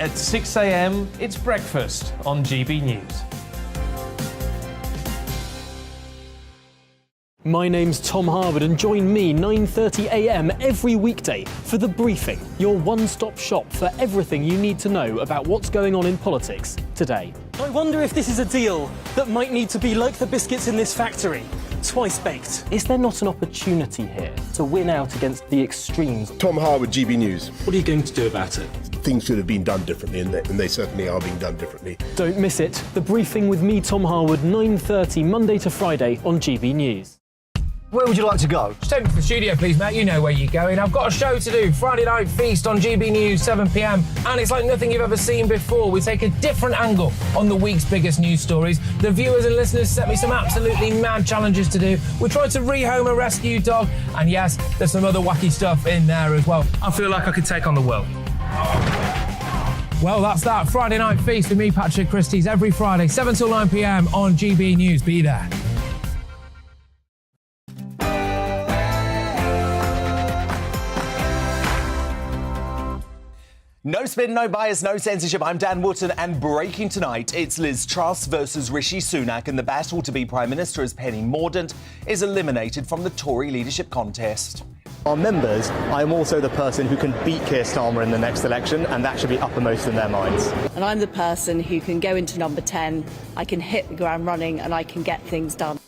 At 6 a.m, it's breakfast on GB News. My name's Tom Harwood and join me 9:30 a.m. every weekday for The Briefing, your one-stop shop for everything you need to know about what's going on in politics today. I wonder if this is a deal that might need to be like the biscuits in this factory, twice baked. Is there not an opportunity here to win out against the extremes? Tom Harwood, GB News. What are you going to do about it? Things should have been done differently, and they certainly are being done differently. Don't miss it. The Briefing with me, Tom Harwood, 9:30 Monday to Friday on GB News. Where would you like to go? Just take me to the studio, please, Matt. You know where you're going. I've got a show to do. Friday Night Feast on GB News, 7 p.m. And it's like nothing you've ever seen before. We take a different angle on the week's biggest news stories. The viewers and listeners set me some absolutely mad challenges to do. We tried to rehome a rescue dog. And yes, there's some other wacky stuff in there as well. I feel like I could take on the world. Well, that's that. Friday Night Feast with me, Patrick Christie's, every Friday, 7 till 9 p.m. on GB News. Be there. No spin, no bias, no censorship. I'm Dan Wootton, and breaking tonight, it's Liz Truss versus Rishi Sunak in the battle to be Prime Minister as Penny Mordaunt is eliminated from the Tory leadership contest. Our members, I am also the person who can beat Keir Starmer in the next election, and that should be uppermost in their minds. And I'm the person who can go into number 10, I can hit the ground running, and I can get things done.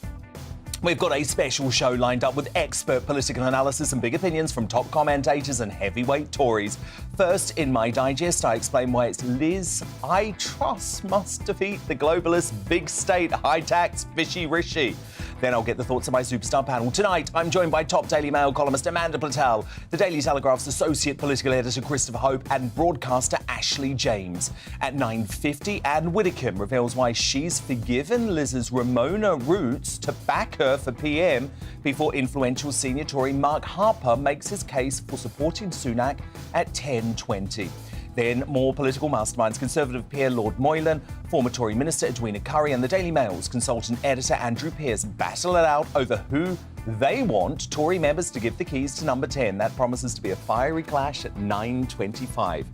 We've got a special show lined up with expert political analysis and big opinions from top commentators and heavyweight Tories. First, in my digest, I explain why it's Liz I trust must defeat the globalist, big state, high-tax, fishy Rishi. Then I'll get the thoughts of my superstar panel. Tonight, I'm joined by top Daily Mail columnist Amanda Platel, the Daily Telegraph's associate political editor Christopher Hope, and broadcaster Ashley James. At 9:50, Anne Widdecombe reveals why she's forgiven Liz's Ramona roots to back her for PM before influential senior Tory Mark Harper makes his case for supporting Sunak at 10:20. Then more political masterminds. Conservative peer Lord Moylan, former Tory Minister Edwina Currie and the Daily Mail's consultant editor Andrew Pearce battle it out over who they want Tory members to give the keys to number 10. That promises to be a fiery clash at 9:25.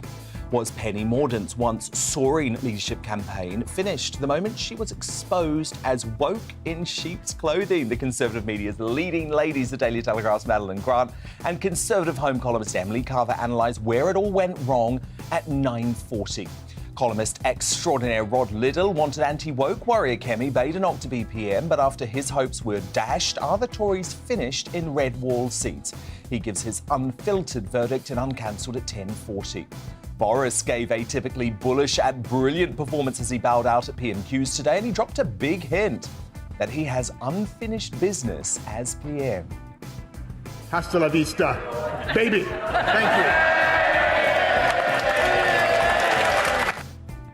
Was Penny Mordaunt's once soaring leadership campaign finished the moment she was exposed as woke in sheep's clothing? The Conservative media's leading ladies, the Daily Telegraph's Madeline Grant and Conservative Home columnist Emily Carver analyse where it all went wrong at 9:40. Columnist extraordinaire Rod Liddell wanted anti-woke warrior Kemi Badenoch to be PM, but after his hopes were dashed, are the Tories finished in red wall seats? He gives his unfiltered verdict and uncancelled at 10:40. Boris gave a typically bullish and brilliant performance as he bowed out at PMQs today, and he dropped a big hint that he has unfinished business as PM. Hasta la vista, baby. Thank you.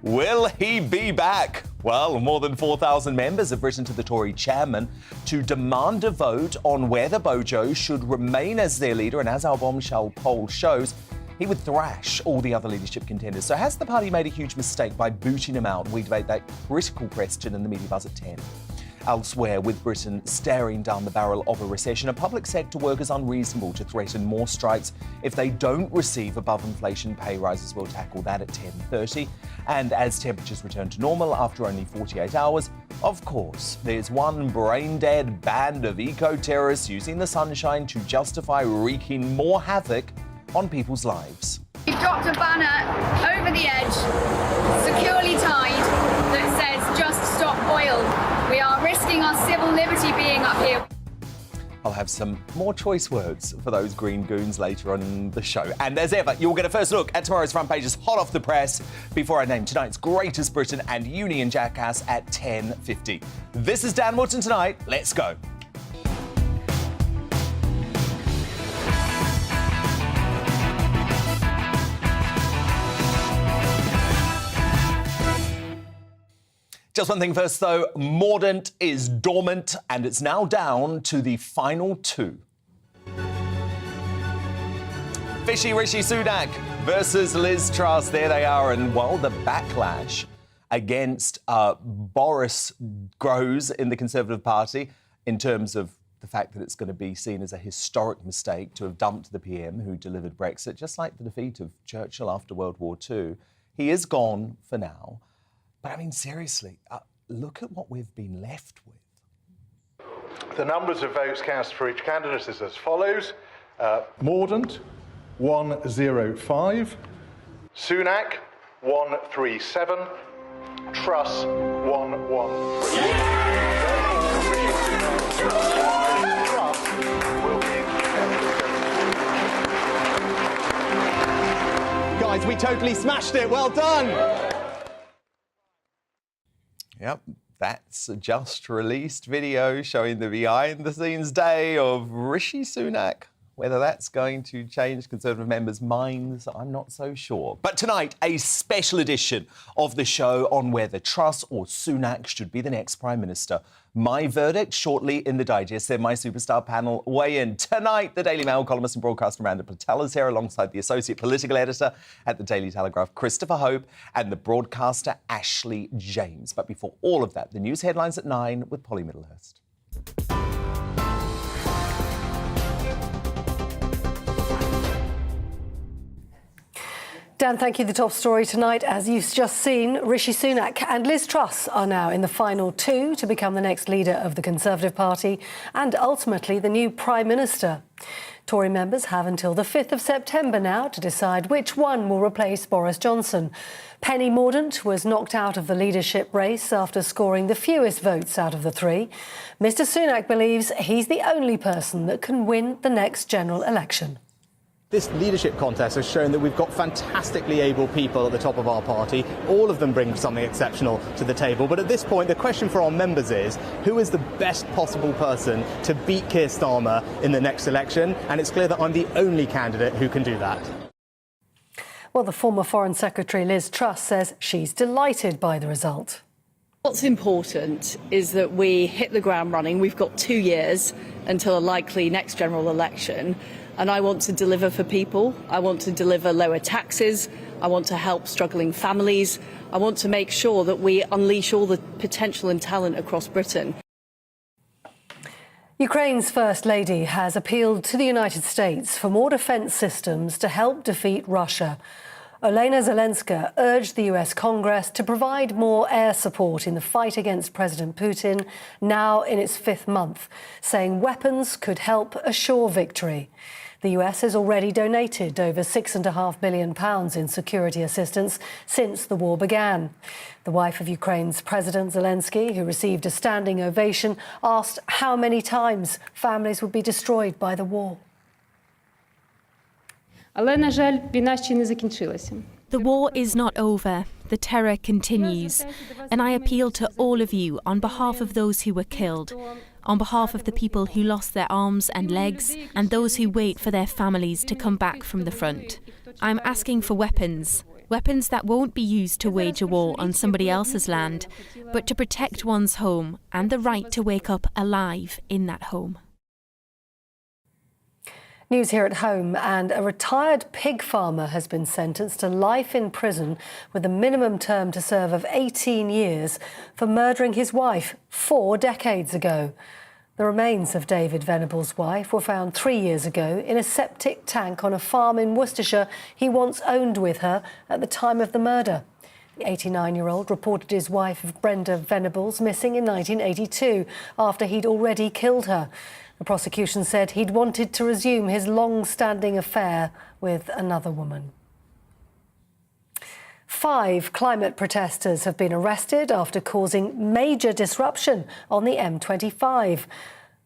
Will he be back? Well, more than 4,000 members have written to the Tory chairman to demand a vote on whether Bojo should remain as their leader, and as our bombshell poll shows, he would thrash all the other leadership contenders. So has the party made a huge mistake by booting him out? We debate that critical question in the Media Buzz at 10. Elsewhere, with Britain staring down the barrel of a recession, are public sector workers unreasonable to threaten more strikes if they don't receive above-inflation pay rises? We'll tackle that at 10:30. And as temperatures return to normal after only 48 hours, of course, there's one brain-dead band of eco-terrorists using the sunshine to justify wreaking more havoc on people's lives. We've dropped a banner over the edge, securely tied, that says "Just Stop Oil." We are risking our civil liberty being up here. I'll have some more choice words for those green goons later on in the show. And as ever, you'll get a first look at tomorrow's front pages hot off the press before I name tonight's greatest Britain and Union jackass at 10:50. This is Dan Wootton tonight. Let's go. Just one thing first, though. Mordaunt is dormant, and it's now down to the final two. Fishy Rishi Sunak versus Liz Truss. There they are. And while the backlash against Boris grows in the Conservative Party in terms of the fact that it's going to be seen as a historic mistake to have dumped the PM who delivered Brexit, just like the defeat of Churchill after World War II, He is gone for now. But I mean, seriously, look at what we've been left with. The numbers of votes cast for each candidate is as follows. Mordaunt, 105. Sunak, 137. Truss, 113. Guys, we totally smashed it. Well done. Yep, that's a just released video showing the behind-the-scenes day of Rishi Sunak. Whether that's going to change Conservative members' minds, I'm not so sure. But tonight, a special edition of the show on whether Truss or Sunak should be the next Prime Minister. My verdict shortly in the Digest. Then my superstar panel weigh in. Tonight, the Daily Mail columnist and broadcaster Amanda Patel is here alongside the associate political editor at the Daily Telegraph, Christopher Hope, and the broadcaster Ashley James. But before all of that, the news headlines at 9 with Polly Middlehurst. Dan, thank you. The top story tonight, as you've just seen, Rishi Sunak and Liz Truss are now in the final two to become the next leader of the Conservative Party and ultimately the new Prime Minister. Tory members have until the 5th of September now to decide which one will replace Boris Johnson. Penny Mordaunt was knocked out of the leadership race after scoring the fewest votes out of the three. Mr Sunak believes he's the only person that can win the next general election. This leadership contest has shown that we've got fantastically able people at the top of our party. All of them bring something exceptional to the table. But at this point, the question for our members is, who is the best possible person to beat Keir Starmer in the next election? And it's clear that I'm the only candidate who can do that. Well, the former Foreign Secretary Liz Truss says she's delighted by the result. What's important is that we hit the ground running. We've got 2 years until a likely next general election. And I want to deliver for people. I want to deliver lower taxes. I want to help struggling families. I want to make sure that we unleash all the potential and talent across Britain. Ukraine's First Lady has appealed to the United States for more defence systems to help defeat Russia. Olena Zelenska urged the US Congress to provide more air support in the fight against President Putin, now in its 5th month, saying weapons could help assure victory. The US has already donated over £6.5 billion in security assistance since the war began. The wife of Ukraine's President Zelensky, who received a standing ovation, asked how many times families would be destroyed by the war. The war is not over. The terror continues. And I appeal to all of you on behalf of those who were killed, on behalf of the people who lost their arms and legs, and those who wait for their families to come back from the front. I'm asking for weapons. Weapons that won't be used to wage a war on somebody else's land, but to protect one's home and the right to wake up alive in that home. News here at home, and a retired pig farmer has been sentenced to life in prison with a minimum term to serve of 18 years for murdering his wife 4 decades ago. The remains of David Venable's wife were found 3 years ago in a septic tank on a farm in Worcestershire he once owned with her at the time of the murder. The 89-year-old reported his wife, Brenda Venables, missing in 1982 after he'd already killed her. The prosecution said he'd wanted to resume his long-standing affair with another woman. 5 climate protesters have been arrested after causing major disruption on the M25.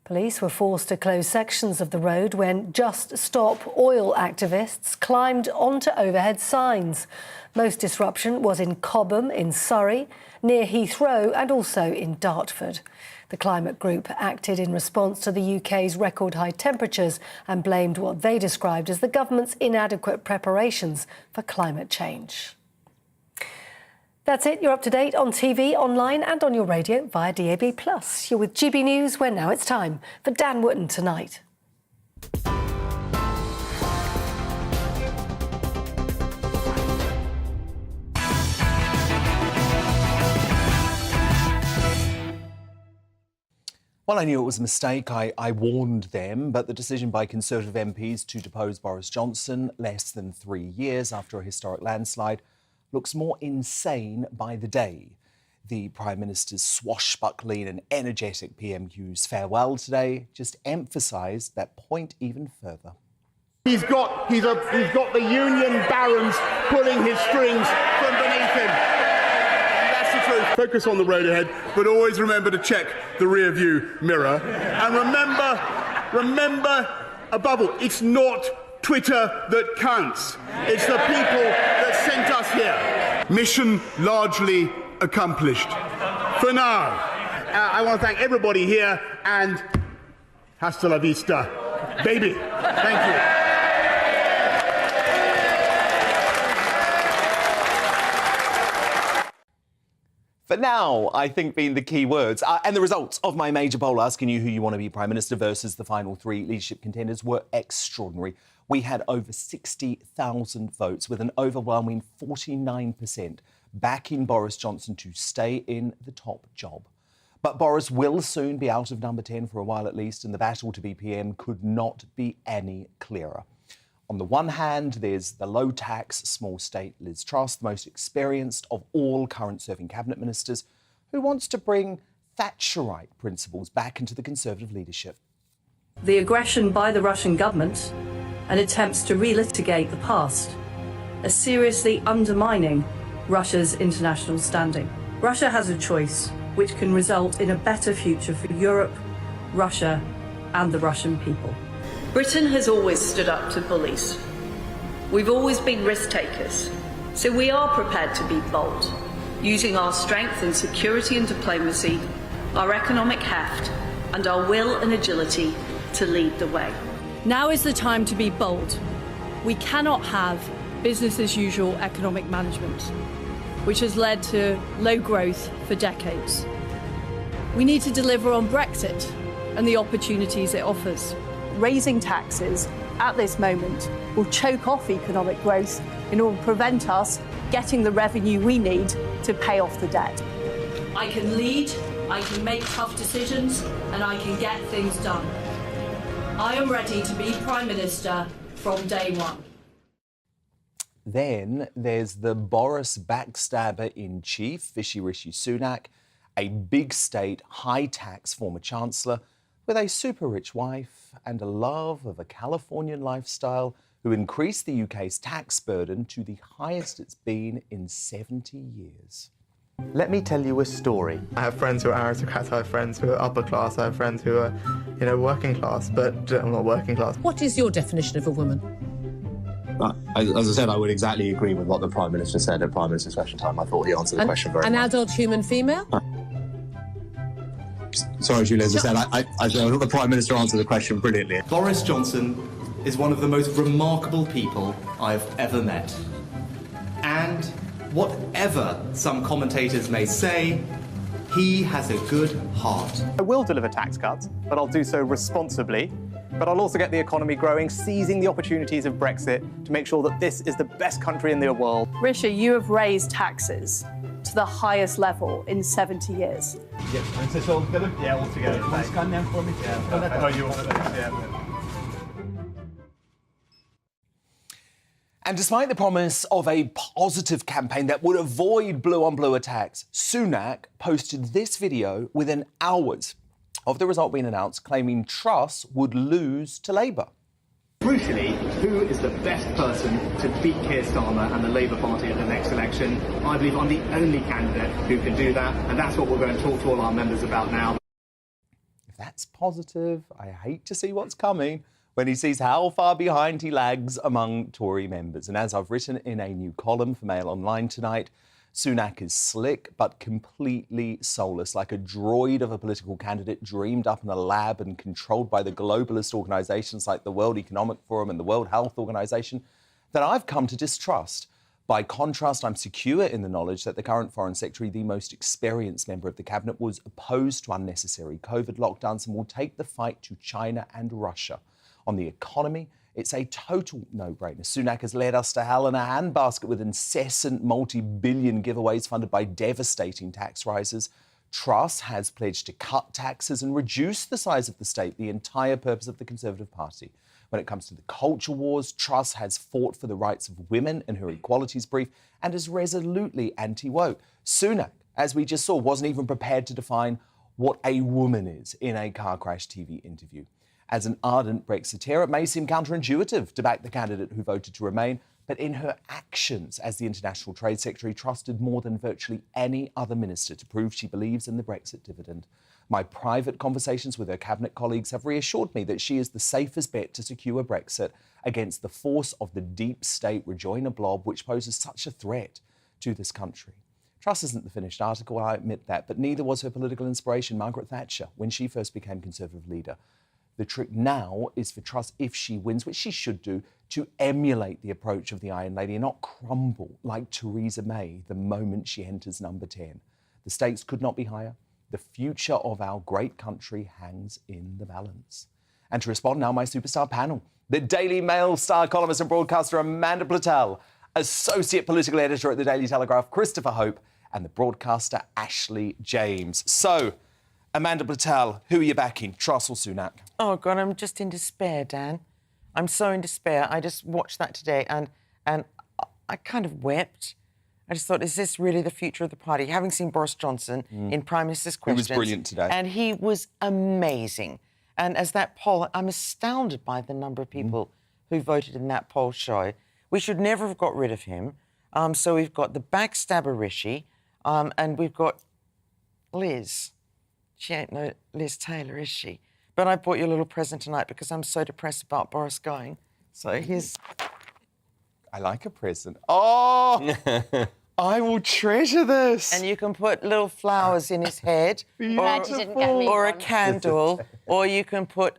Police were forced to close sections of the road when Just Stop Oil activists climbed onto overhead signs. Most disruption was in Cobham in Surrey, near Heathrow and also in Dartford. The climate group acted in response to the UK's record high temperatures and blamed what they described as the government's inadequate preparations for climate change. That's it. You're up to date on TV, online and on your radio via DAB+. You're with GB News, where now it's time for Dan Wootton Tonight. Well, I knew it was a mistake. I warned them, but the decision by Conservative MPs to depose Boris Johnson less than 3 years after a historic landslide looks more insane by the day. The Prime Minister's swashbuckling and energetic PMQ's farewell today just emphasised that point even further. He's got the union barons pulling his strings from beneath him. That's the truth. Focus on the road ahead, but always remember to check the rear view mirror. And remember, above all, it's not Twitter that counts. It's the people that sent us here. Mission largely accomplished. For now, I want to thank everybody here and hasta la vista, baby. Thank you. For now, I think being the key words. And the results of my major poll asking you who you want to be Prime Minister versus the final three leadership contenders were extraordinary. We had over 60,000 votes with an overwhelming 49% backing Boris Johnson to stay in the top job. But Boris will soon be out of number 10 for a while at least, and the battle to be PM could not be any clearer. On the one hand, there's the low-tax, small-state Liz Truss, the most experienced of all current serving cabinet ministers, who wants to bring Thatcherite principles back into the Conservative leadership. The aggression by the Russian government and attempts to relitigate the past are seriously undermining Russia's international standing. Russia has a choice which can result in a better future for Europe, Russia, and the Russian people. Britain has always stood up to bullies. We've always been risk takers, so we are prepared to be bold, using our strength in security and diplomacy, our economic heft, and our will and agility to lead the way. Now is the time to be bold. We cannot have business as usual economic management, which has led to low growth for decades. We need to deliver on Brexit and the opportunities it offers. Raising taxes at this moment will choke off economic growth and will prevent us getting the revenue we need to pay off the debt. I can lead, I can make tough decisions, and I can get things done. I am ready to be Prime Minister from day one. Then there's the Boris backstabber-in-chief, Fishy Rishi Sunak, a big state, high-tax former Chancellor with a super-rich wife and a love of a Californian lifestyle who increased the UK's tax burden to the highest it's been in 70 years. Let me tell you a story. I have friends who are aristocrats, I have friends who are upper class, I have friends who are, working class, but I'm not working class. What is your definition of a woman? As I said, I would exactly agree with what the Prime Minister said at Prime Minister's Question Time. I thought he answered the question very well. An adult human female? Sorry, Julie, as I said, I thought the Prime Minister answered the question brilliantly. Boris Johnson is one of the most remarkable people I've ever met. And whatever some commentators may say, he has a good heart. I will deliver tax cuts, but I'll do so responsibly. But I'll also get the economy growing, seizing the opportunities of Brexit to make sure that this is the best country in the world. Rishi, you have raised taxes to the highest level in 70 years. Yeah, so all together? Yeah, all together. Scan them for me. Yeah, I know you want to. And despite the promise of a positive campaign that would avoid blue-on-blue attacks, Sunak posted this video within hours of the result being announced, claiming Truss would lose to Labour. Crucially, who is the best person to beat Keir Starmer and the Labour Party at the next election? I believe I'm the only candidate who can do that, and that's what we're going to talk to all our members about now. If that's positive, I hate to see what's coming when he sees how far behind he lags among Tory members. And as I've written in a new column for Mail Online tonight, Sunak is slick but completely soulless, like a droid of a political candidate dreamed up in a lab and controlled by the globalist organisations like the World Economic Forum and the World Health Organisation that I've come to distrust. By contrast, I'm secure in the knowledge that the current Foreign Secretary, the most experienced member of the Cabinet, was opposed to unnecessary COVID lockdowns and will take the fight to China and Russia. On the economy, it's a total no-brainer. Sunak has led us to hell in a handbasket with incessant multi-billion giveaways funded by devastating tax rises. Truss has pledged to cut taxes and reduce the size of the state, the entire purpose of the Conservative Party. When it comes to the culture wars, Truss has fought for the rights of women in her equalities brief and is resolutely anti-woke. Sunak, as we just saw, wasn't even prepared to define what a woman is in a car crash TV interview. As an ardent Brexiteer, it may seem counterintuitive to back the candidate who voted to remain, but in her actions as the International Trade Secretary, trusted more than virtually any other minister to prove she believes in the Brexit dividend. My private conversations with her cabinet colleagues have reassured me that she is the safest bet to secure Brexit against the force of the deep state rejoiner blob, which poses such a threat to this country. Truss isn't the finished article, I admit that, but neither was her political inspiration, Margaret Thatcher, when she first became Conservative leader. The trick now is for Truss, if she wins, which she should do, to emulate the approach of the Iron Lady and not crumble like Theresa May the moment she enters number 10. The stakes could not be higher. The future of our great country hangs in the balance. And to respond now, my superstar panel. The Daily Mail star columnist and broadcaster Amanda Platell, associate political editor at the Daily Telegraph Christopher Hope, and the broadcaster Ashley James. So, Amanda Platell, who are you backing, Truss or Sunak? Oh, God, I'm just in despair, Dan. I'm so in despair. I just watched that today and I kind of wept. I just thought, is this really the future of the party? Having seen Boris Johnson in Prime Minister's Questions... He was brilliant today. And he was amazing. And as that poll, I'm astounded by the number of people who voted in that poll show. We should never have got rid of him. So we've got the backstabber Rishi, and we've got Liz. She ain't no Liz Taylor, is she? But I bought you a little present tonight because I'm so depressed about Boris going. So here's... I like a present. Oh, I will treasure this. And you can put little flowers in his head, or a candle, or you can put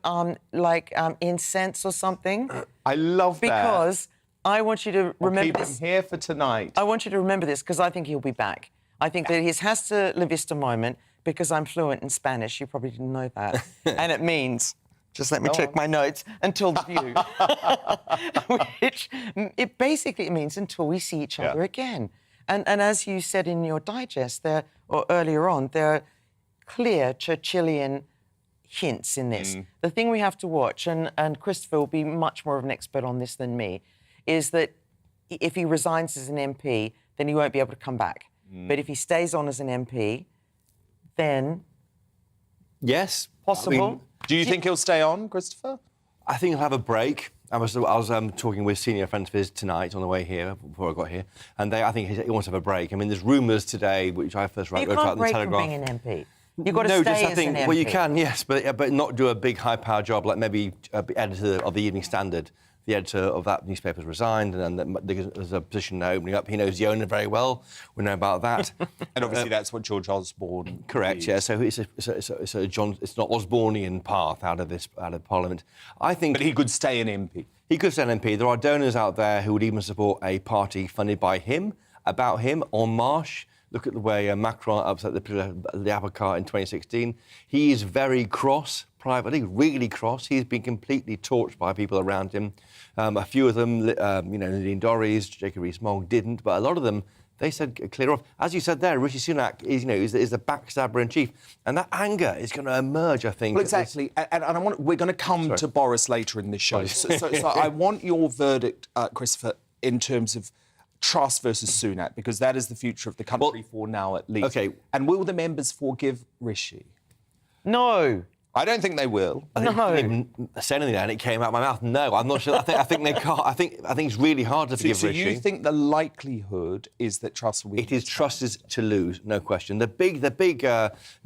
incense or something. I love that. Because I want you to remember this. Keep him here for tonight. I want you to remember this because I think he'll be back. I think that he has to La Vista moment because I'm fluent in Spanish. You probably didn't know that. And it means... Just let me check my notes. Until the view. Which it basically means until we see each other again. And as you said in your digest there, or earlier on, there are clear Churchillian hints in this. The thing we have to watch, and Christopher will be much more of an expert on this than me, is that if he resigns as an MP, then he won't be able to come back. But if he stays on as an MP, then... Yes. Possible. I mean, do you think he'll stay on, Christopher? I think he'll have a break. I was talking with senior friends of his tonight on the way here, before I got here, and I think he wants to have a break. I mean, there's rumours today, which I first wrote about in the Telegraph. You can't break from being an MP. You've got to stay as an MP. Well, you can, yes, but not do a big high-power job like maybe editor of the Evening Standard. The editor of that newspaper's resigned, and there's a position now opening up. He knows the owner very well. We know about that. And obviously that's what George Osborne... Correct, yeah. So it's not Osbornean path out of Parliament. I think... But he could stay an MP. He could stay an MP. There are donors out there who would even support a party funded by him, about him, En Marche. Look at the way Macron upset the apple cart in 2016. He is very cross privately, really cross. He's been completely torched by people around him. A few of them, Nadine Dorries, Jacob Rees-Mogg didn't, but a lot of them, they said clear off. As you said there, Rishi Sunak is the backstabber in chief, and that anger is going to emerge, I think. Well, exactly, we're going to come to Boris later in this show. So I want your verdict, Christopher, in terms of Truss versus Sunak, because that is the future of the country for now, at least. OK. And will the members forgive Rishi? No. I don't think they will. I didn't say anything and it came out of my mouth. No, I'm not sure. I think they can't. I think it's really hard to forgive Rishi. So you think the likelihood is that Truss will win? It is Truss's to lose, no question. The big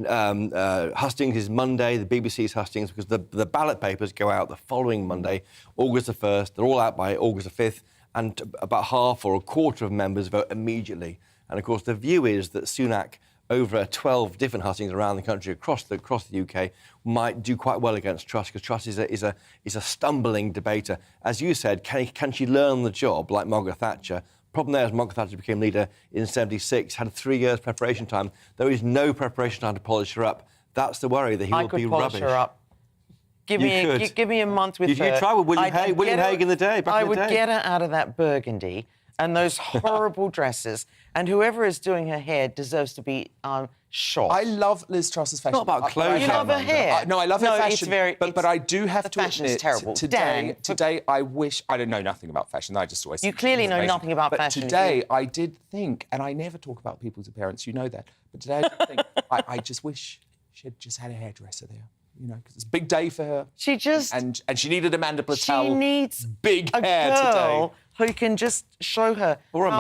hustings is Monday, the BBC's hustings, because the ballot papers go out the following Monday, August the 1st. They're all out by August the 5th, and about half or a quarter of members vote immediately. And, of course, the view is that Sunak, over 12 different hustings around the country, across the UK, might do quite well against Truss, because Truss is a stumbling debater. As you said, can she learn the job like Margaret Thatcher? Problem there is Margaret Thatcher became leader in 1976, had 3 years preparation time. There is no preparation time to polish her up. That's the worry, that he will be rubbish. I could polish her up. Give me a month with her. You tried with William Hague in the day, back in the day. I would get her out of that burgundy, and those horrible dresses. And whoever is doing her hair deserves to be shot. I love Liz Truss's fashion. Not about clothes. You love her hair. No, I love her fashion. It's very, but I do have to fashion is admit, terrible. today I wish I don't know nothing about fashion. I just always you clearly know nothing about fashion. But today I did think, and I never talk about people's appearance. You know that. But today I did think I just wish she had just had a hairdresser there. You know, because it's a big day for her. She just and she needed Amanda Platel. She needs big a hair girl today. Who can just show her. Or a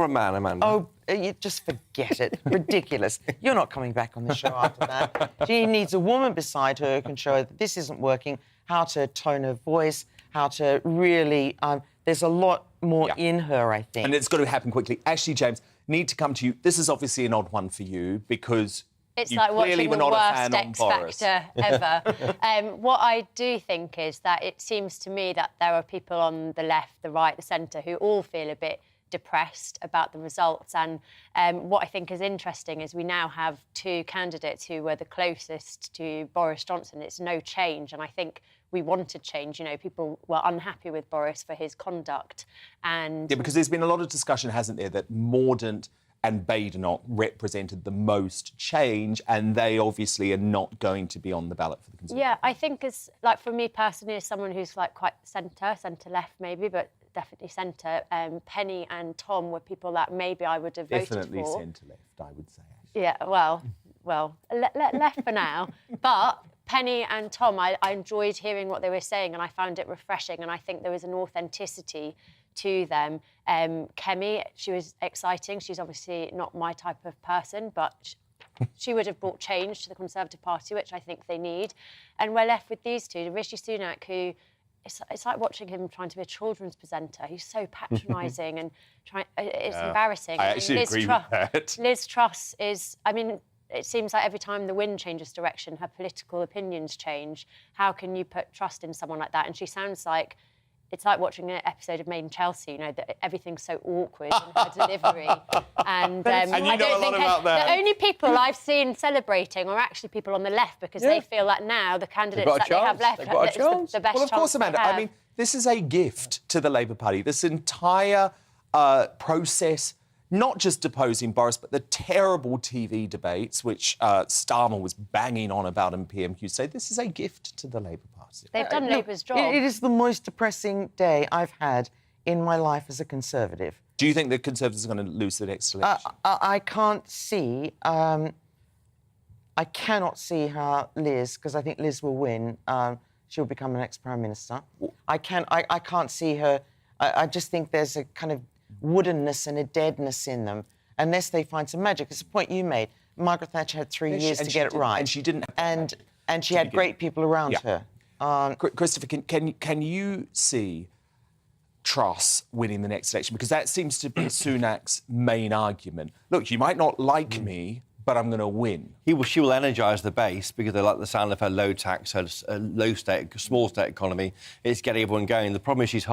man, Amanda. Oh, you just forget it. Ridiculous. You're not coming back on the show after that. She needs a woman beside her who can show her that this isn't working, how to tone her voice, how to really... there's a lot more in her, I think. And it's got to happen quickly. Ashley James, need to come to you. This is obviously an odd one for you because... It's you like clearly watching were the not a worst fan on X Boris. Factor ever. What I do think is that it seems to me that there are people on the left, the right, the centre who all feel a bit depressed about the results. And what I think is interesting is we now have two candidates who were the closest to Boris Johnson. It's no change. And I think we wanted change. You know, people were unhappy with Boris for his conduct. And yeah, because there's been a lot of discussion, hasn't there, that Mordaunt and Badenoch represented the most change, and they obviously are not going to be on the ballot for the Conservatives. Yeah, I think as like for me personally, as someone who's like quite centre-left maybe, but definitely centre, Penny and Tom were people that maybe I would have voted for. Definitely centre-left, I would say. Yeah, well, left for now. But Penny and Tom, I enjoyed hearing what they were saying, and I found it refreshing, and I think there was an authenticity to them. Kemi, she was exciting. She's obviously not my type of person, but she would have brought change to the Conservative Party, which I think they need. And we're left with these two, Rishi Sunak, who... It's like watching him trying to be a children's presenter. He's so patronising and it's embarrassing. I actually agree with that. Liz Truss is... I mean, it seems like every time the wind changes direction, her political opinions change. How can you put trust in someone like that? And she sounds like... It's like watching an episode of Made in Chelsea, you know, that everything's so awkward in her delivery. And I don't think the only people I've seen celebrating are actually people on the left because they feel like now the candidates that they have left is the best Well, of course, chance Amanda. they have. I mean, this is a gift to the Labour Party. This entire process, not just deposing Boris, but the terrible TV debates, which Starmer was banging on about in PMQ, say this is a gift to the Labour Party. They've done Labour's job. It is the most depressing day I've had in my life as a Conservative. Do you think the Conservatives are going to lose the next election? I can't see... I cannot see how Liz, because I think Liz will win, she'll become the next Prime Minister. I can't see her... I just think there's a kind of woodenness and a deadness in them, unless they find some magic. It's the point you made. Margaret Thatcher had 3 years to get it right. And she didn't. And she had great people around her. Christopher, can you see Truss winning the next election? Because that seems to be Sunak's main argument. Look, you might not like me, but I'm going to win. She will energise the base because they like the sound of her low tax, her small state economy. It's getting everyone going. The problem is it's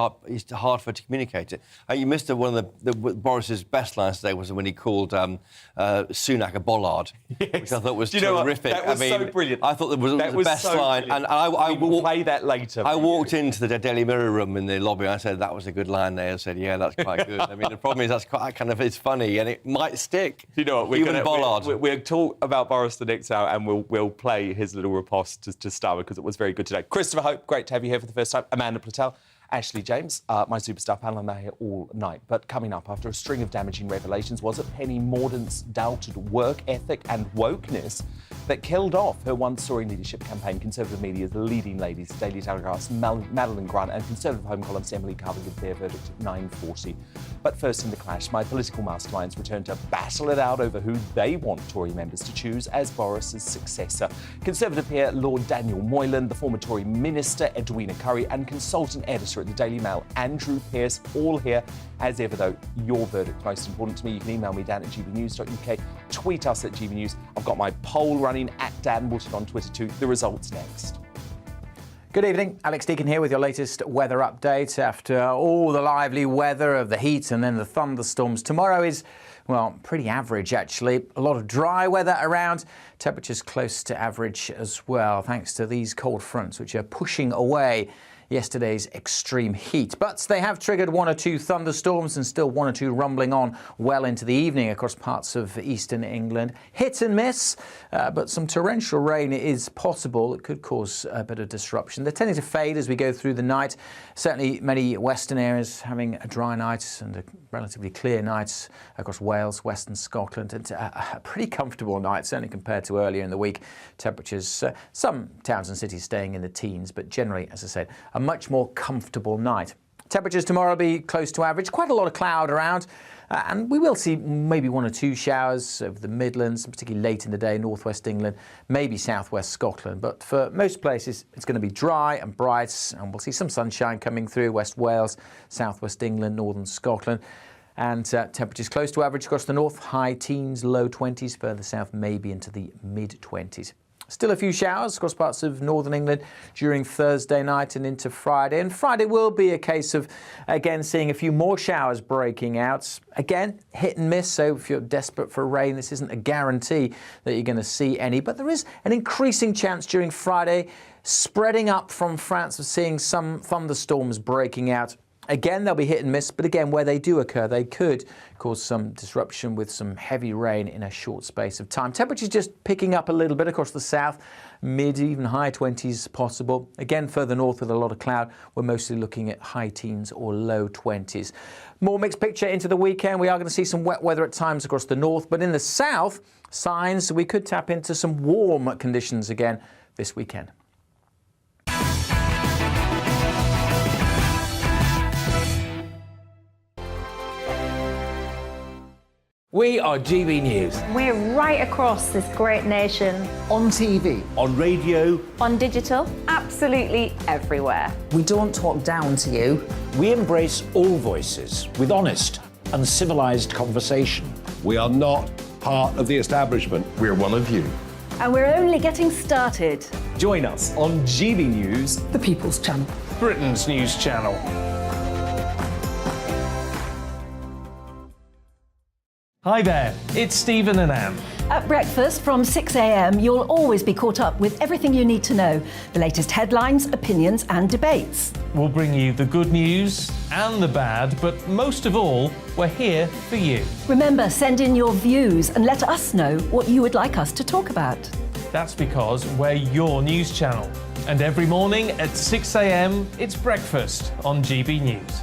hard for her to communicate it. You missed one of Boris's best lines today was when he called Sunak a bollard, which I thought was terrific. That was so brilliant. I thought that was the best line. Brilliant. And I will play that later. I walked into the Daily Mirror room in the lobby and I said, that was a good line there. I said, yeah, that's quite good. I mean, the problem is that's quite it's funny and it might stick. You know what? Even bollard. We'll talk about Boris the next hour and we'll play his little riposte to Starmer because it was very good today. Christopher Hope, great to have you here for the first time. Amanda Platel, Ashley James, my superstar panel, and they're here all night. But coming up, after a string of damaging revelations, was it Penny Mordaunt's doubted work ethic and wokeness that killed off her one-story leadership campaign? Conservative media's leading ladies, Daily Telegraph's Madeline Grant and Conservative Home columnist Emily Carver give their verdict at 9:40. But first in the clash, my political masterminds return to battle it out over who they want Tory members to choose as Boris's successor. Conservative peer Lord Daniel Moylan, the former Tory minister Edwina Currie and consultant editor at the Daily Mail Andrew Pearce, all here. As ever, though, your verdict most important to me. You can email me, Dan at gbnews.uk, tweet us at gbnews. I've got my poll running at Dan Wootton on Twitter too. The results next. Good evening, Alex Deacon here with your latest weather update. After all the lively weather of the heat and then the thunderstorms, tomorrow is, well, pretty average actually. A lot of dry weather around, temperatures close to average as well, thanks to these cold fronts which are pushing away yesterday's extreme heat. But they have triggered 1 or 2 thunderstorms and still 1 or 2 rumbling on well into the evening across parts of eastern England. Hit and miss, but some torrential rain is possible. It could cause a bit of disruption. They're tending to fade as we go through the night. Certainly many western areas having a dry night and a relatively clear night across Wales, western Scotland. And a pretty comfortable night, certainly compared to earlier in the week. Temperatures, some towns and cities staying in the teens, but generally, as I said, a much more comfortable night. Temperatures tomorrow will be close to average. Quite a lot of cloud around. And we will see maybe 1 or 2 showers over the Midlands, particularly late in the day, northwest England, maybe southwest Scotland. But for most places, it's going to be dry and bright, and we'll see some sunshine coming through West Wales, southwest England, northern Scotland. And temperatures close to average across the north, high teens, low 20s, further south maybe into the mid-20s. Still a few showers across parts of northern England during Thursday night and into Friday. And Friday will be a case of, again, seeing a few more showers breaking out. Again, hit and miss, so if you're desperate for rain, this isn't a guarantee that you're going to see any. But there is an increasing chance during Friday, spreading up from France, of seeing some thunderstorms breaking out. Again, they'll be hit and miss, but again, where they do occur, they could cause some disruption with some heavy rain in a short space of time. Temperatures just picking up a little bit across the south, mid, even high 20s possible. Again, further north with a lot of cloud, we're mostly looking at high teens or low 20s. More mixed picture into the weekend. We are going to see some wet weather at times across the north, but in the south, signs we could tap into some warm conditions again this weekend. We are GB News. We're right across this great nation. On TV. On radio. On digital. Absolutely everywhere. We don't talk down to you. We embrace all voices with honest and civilised conversation. We are not part of the establishment. We're one of you. And we're only getting started. Join us on GB News, the People's Channel. Britain's news channel. Hi there, it's Stephen and Anne. At breakfast from 6 a.m, you'll always be caught up with everything you need to know, the latest headlines, opinions and debates. We'll bring you the good news and the bad, but most of all, we're here for you. Remember, send in your views and let us know what you would like us to talk about. That's because we're your news channel. And every morning at 6 a.m, it's breakfast on GB News.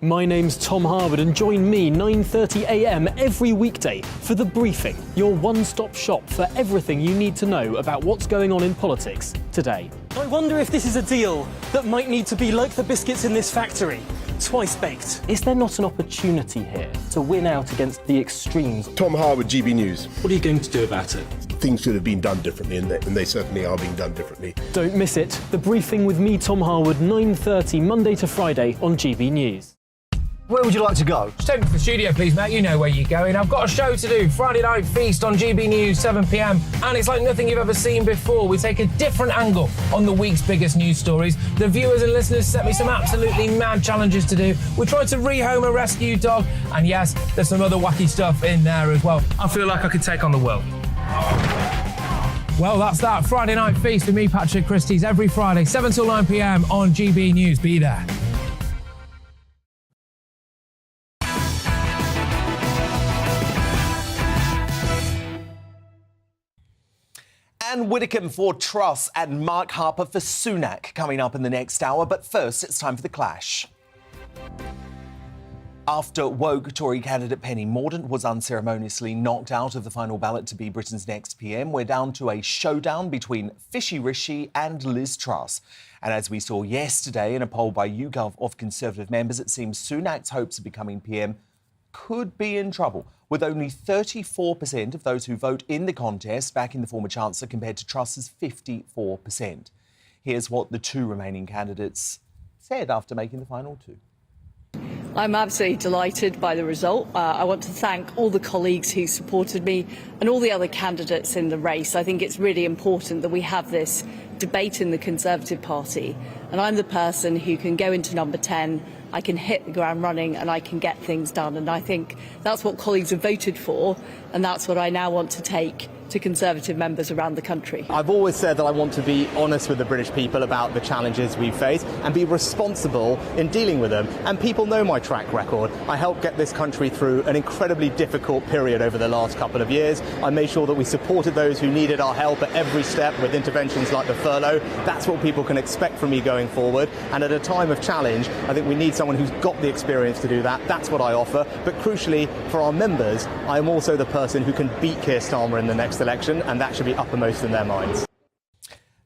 My name's Tom Harwood, and join me 9:30 a.m. every weekday for The Briefing, your one-stop shop for everything you need to know about what's going on in politics today. I wonder if this is a deal that might need to be like the biscuits in this factory, twice baked. Is there not an opportunity here to win out against the extremes? Tom Harwood, GB News. What are you going to do about it? Things should have been done differently, and they certainly are being done differently. Don't miss it. The Briefing with me, Tom Harwood, 9:30 Monday to Friday on GB News. Where would you like to go? Just take me to the studio, please, mate. You know where you're going. I've got a show to do. Friday Night Feast on GB News, 7 p.m. And it's like nothing you've ever seen before. We take a different angle on the week's biggest news stories. The viewers and listeners set me some absolutely mad challenges to do. We tried to rehome a rescue dog. And yes, there's some other wacky stuff in there as well. I feel like I could take on the world. Well, that's that. Friday Night Feast with me, Patrick Christie's, every Friday, 7 till 9 p.m. on GB News. Be there. Anne Widdecombe for Truss and Mark Harper for Sunak coming up in the next hour. But first, it's time for The Clash. After woke Tory candidate Penny Mordaunt was unceremoniously knocked out of the final ballot to be Britain's next PM, we're down to a showdown between Fishy Rishi and Liz Truss. And as we saw yesterday in a poll by YouGov of Conservative members, it seems Sunak's hopes of becoming PM could be in trouble, with only 34% of those who vote in the contest backing the former Chancellor compared to Truss's 54%. Here's what the two remaining candidates said after making the final two. I'm absolutely delighted by the result. I want to thank all the colleagues who supported me and all the other candidates in the race. I think it's really important that we have this debate in the Conservative Party, and I'm the person who can go into number 10, I can hit the ground running and I can get things done, and I think that's what colleagues have voted for, and that's what I now want to take to Conservative members around the country. I've always said that I want to be honest with the British people about the challenges we face and be responsible in dealing with them. And people know my track record. I helped get this country through an incredibly difficult period over the last couple of years. I made sure that we supported those who needed our help at every step with interventions like the furlough. That's what people can expect from me going forward. And at a time of challenge, I think we need someone who's got the experience to do that. That's what I offer. But crucially, for our members, I am also the person who can beat Keir Starmer in the next election, and that should be uppermost in their minds.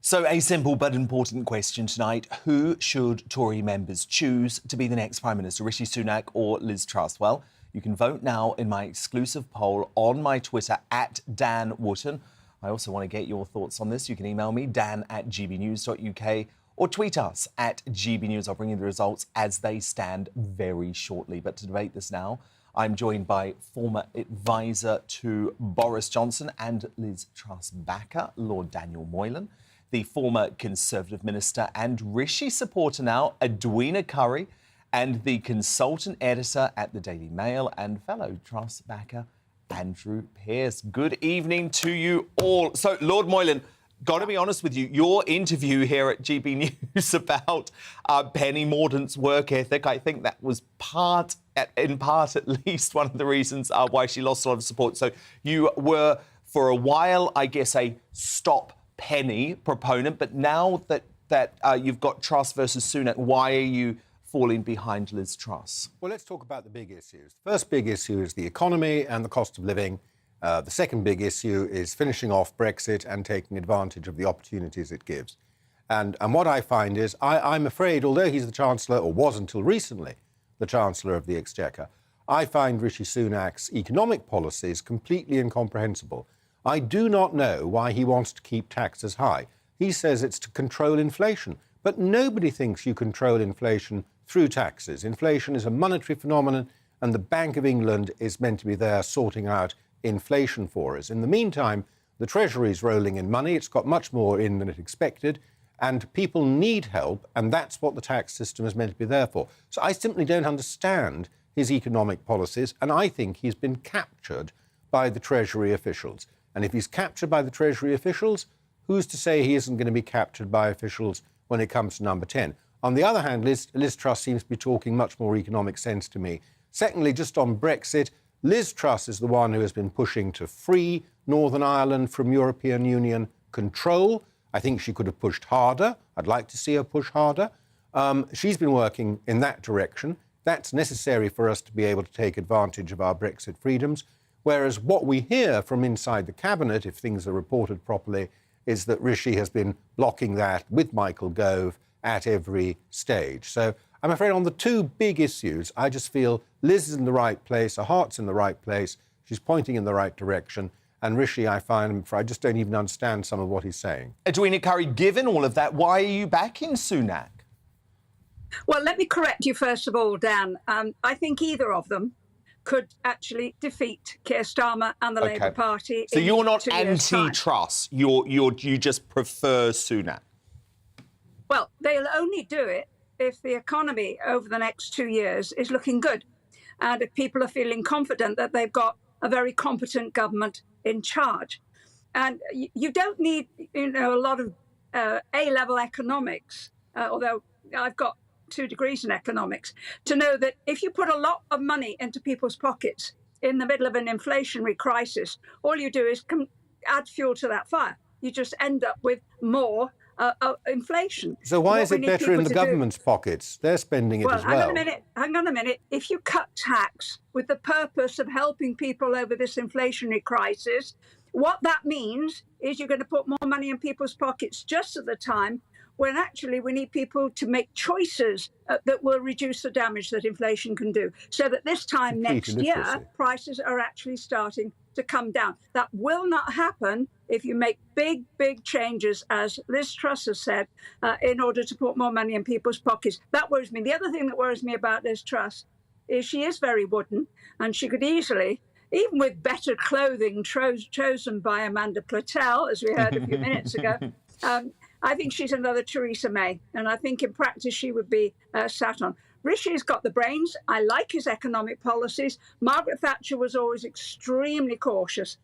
So a simple but important question tonight. Who should Tory members choose to be the next Prime Minister, Rishi Sunak or Liz Truss? Well, you can vote now in my exclusive poll on my Twitter at Dan Wootton. I also want to get your thoughts on this. You can email me, dan@gbnews.uk, or tweet us at GBNews. I'll bring you the results as they stand very shortly. But to debate this now, I'm joined by former advisor to Boris Johnson and Liz Truss backer, Lord Daniel Moylan, the former Conservative minister and Rishi supporter now, Edwina Currie, and the consultant editor at the Daily Mail and fellow Truss backer, Andrew Pearce. Good evening to you all. So, Lord Moylan, got to be honest with you, your interview here at GB News about Penny Mordaunt's work ethic, I think that was in part at least, one of the reasons why she lost a lot of support. So you were, for a while, I guess, a stop Penny proponent, but now that you've got Truss versus Sunak, why are you falling behind Liz Truss? Well, let's talk about the big issues. The first big issue is the economy and the cost of living. The second big issue is finishing off Brexit and taking advantage of the opportunities it gives. And what I find is, I'm afraid, although he's the Chancellor, or was until recently, the Chancellor of the Exchequer, I find Rishi Sunak's economic policies completely incomprehensible. I do not know why he wants to keep taxes high. He says it's to control inflation, but nobody thinks you control inflation through taxes. Inflation is a monetary phenomenon, and the Bank of England is meant to be there sorting out inflation for us. In the meantime, the Treasury's rolling in money. It's got much more in than it expected, and people need help, and that's what the tax system is meant to be there for. So I simply don't understand his economic policies, and I think he's been captured by the Treasury officials. And if he's captured by the Treasury officials, who's to say he isn't going to be captured by officials when it comes to number 10? On the other hand, Liz Truss seems to be talking much more economic sense to me. Secondly, just on Brexit, Liz Truss is the one who has been pushing to free Northern Ireland from European Union control. I think she could have pushed harder. I'd like to see her push harder. She's been working in that direction. That's necessary for us to be able to take advantage of our Brexit freedoms. Whereas what we hear from inside the cabinet, if things are reported properly, is that Rishi has been blocking that with Michael Gove at every stage. So I'm afraid on the two big issues, I just feel Liz is in the right place, her heart's in the right place, she's pointing in the right direction. And Rishi, I just don't even understand some of what he's saying. Edwina Currie, given all of that, why are you backing Sunak? Well, let me correct you first of all, Dan. I think either of them could actually defeat Keir Starmer and the Labour Party. So you're not anti-Truss, you just prefer Sunak? Well, they'll only do it if the economy over the next 2 years is looking good, and if people are feeling confident that they've got a very competent government in charge. And you don't need, a lot of A-level economics, although I've got 2 degrees in economics, to know that if you put a lot of money into people's pockets in the middle of an inflationary crisis, all you do is add fuel to that fire. You just end up with more inflation. So why is it better in the government's pockets? They're spending it as well. Hang on a minute. If you cut tax with the purpose of helping people over this inflationary crisis, what that means is you're going to put more money in people's pockets just at the time when actually we need people to make choices that will reduce the damage that inflation can do. So that this time next year, prices are actually starting to come down. That will not happen if you make big, big changes, as Liz Truss has said, in order to put more money in people's pockets. That worries me. The other thing that worries me about Liz Truss is she is very wooden, and she could easily, even with better clothing chosen by Amanda Platel, as we heard a few minutes ago, I think she's another Theresa May, and I think in practice she would be sat on. Rishi's got the brains. I like his economic policies. Margaret Thatcher was always extremely cautious.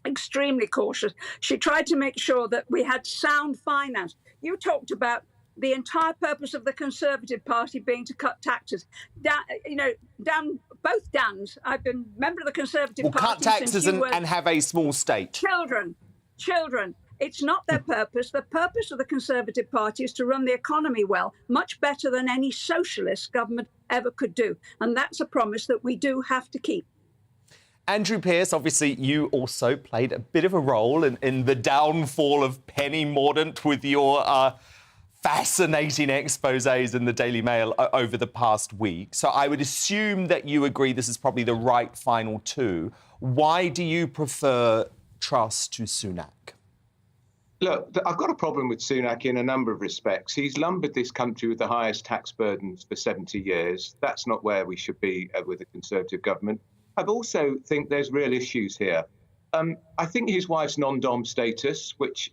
extremely cautious. She tried to make sure that we had sound finance. You talked about the entire purpose of the Conservative Party being to cut taxes. Dan, both Dans, I've been member of the Conservative Well, Party. cut taxes since and have a small state. Children. It's not their purpose. The purpose of the Conservative Party is to run the economy well, much better than any socialist government ever could do. And that's a promise that we do have to keep. Andrew Pearce, obviously, you also played a bit of a role in the downfall of Penny Mordaunt with your fascinating exposés in the Daily Mail over the past week. So I would assume that you agree this is probably the right final two. Why do you prefer Truss to Sunak? Look, I've got a problem with Sunak in a number of respects. He's lumbered this country with the highest tax burdens for 70 years. That's not where we should be with a Conservative government. I also think there's real issues here. I think his wife's non-dom status, which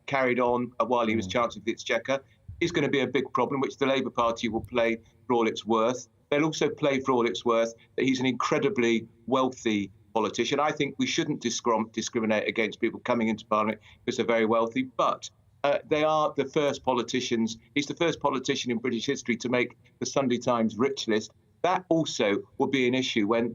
carried on while he was Chancellor of the Exchequer, is going to be a big problem, which the Labour Party will play for all it's worth. They'll also play for all it's worth that he's an incredibly wealthy politician. I think we shouldn't discriminate against people coming into Parliament because they're very wealthy, but they are the first politicians. He's the first politician in British history to make the Sunday Times rich list. That also will be an issue when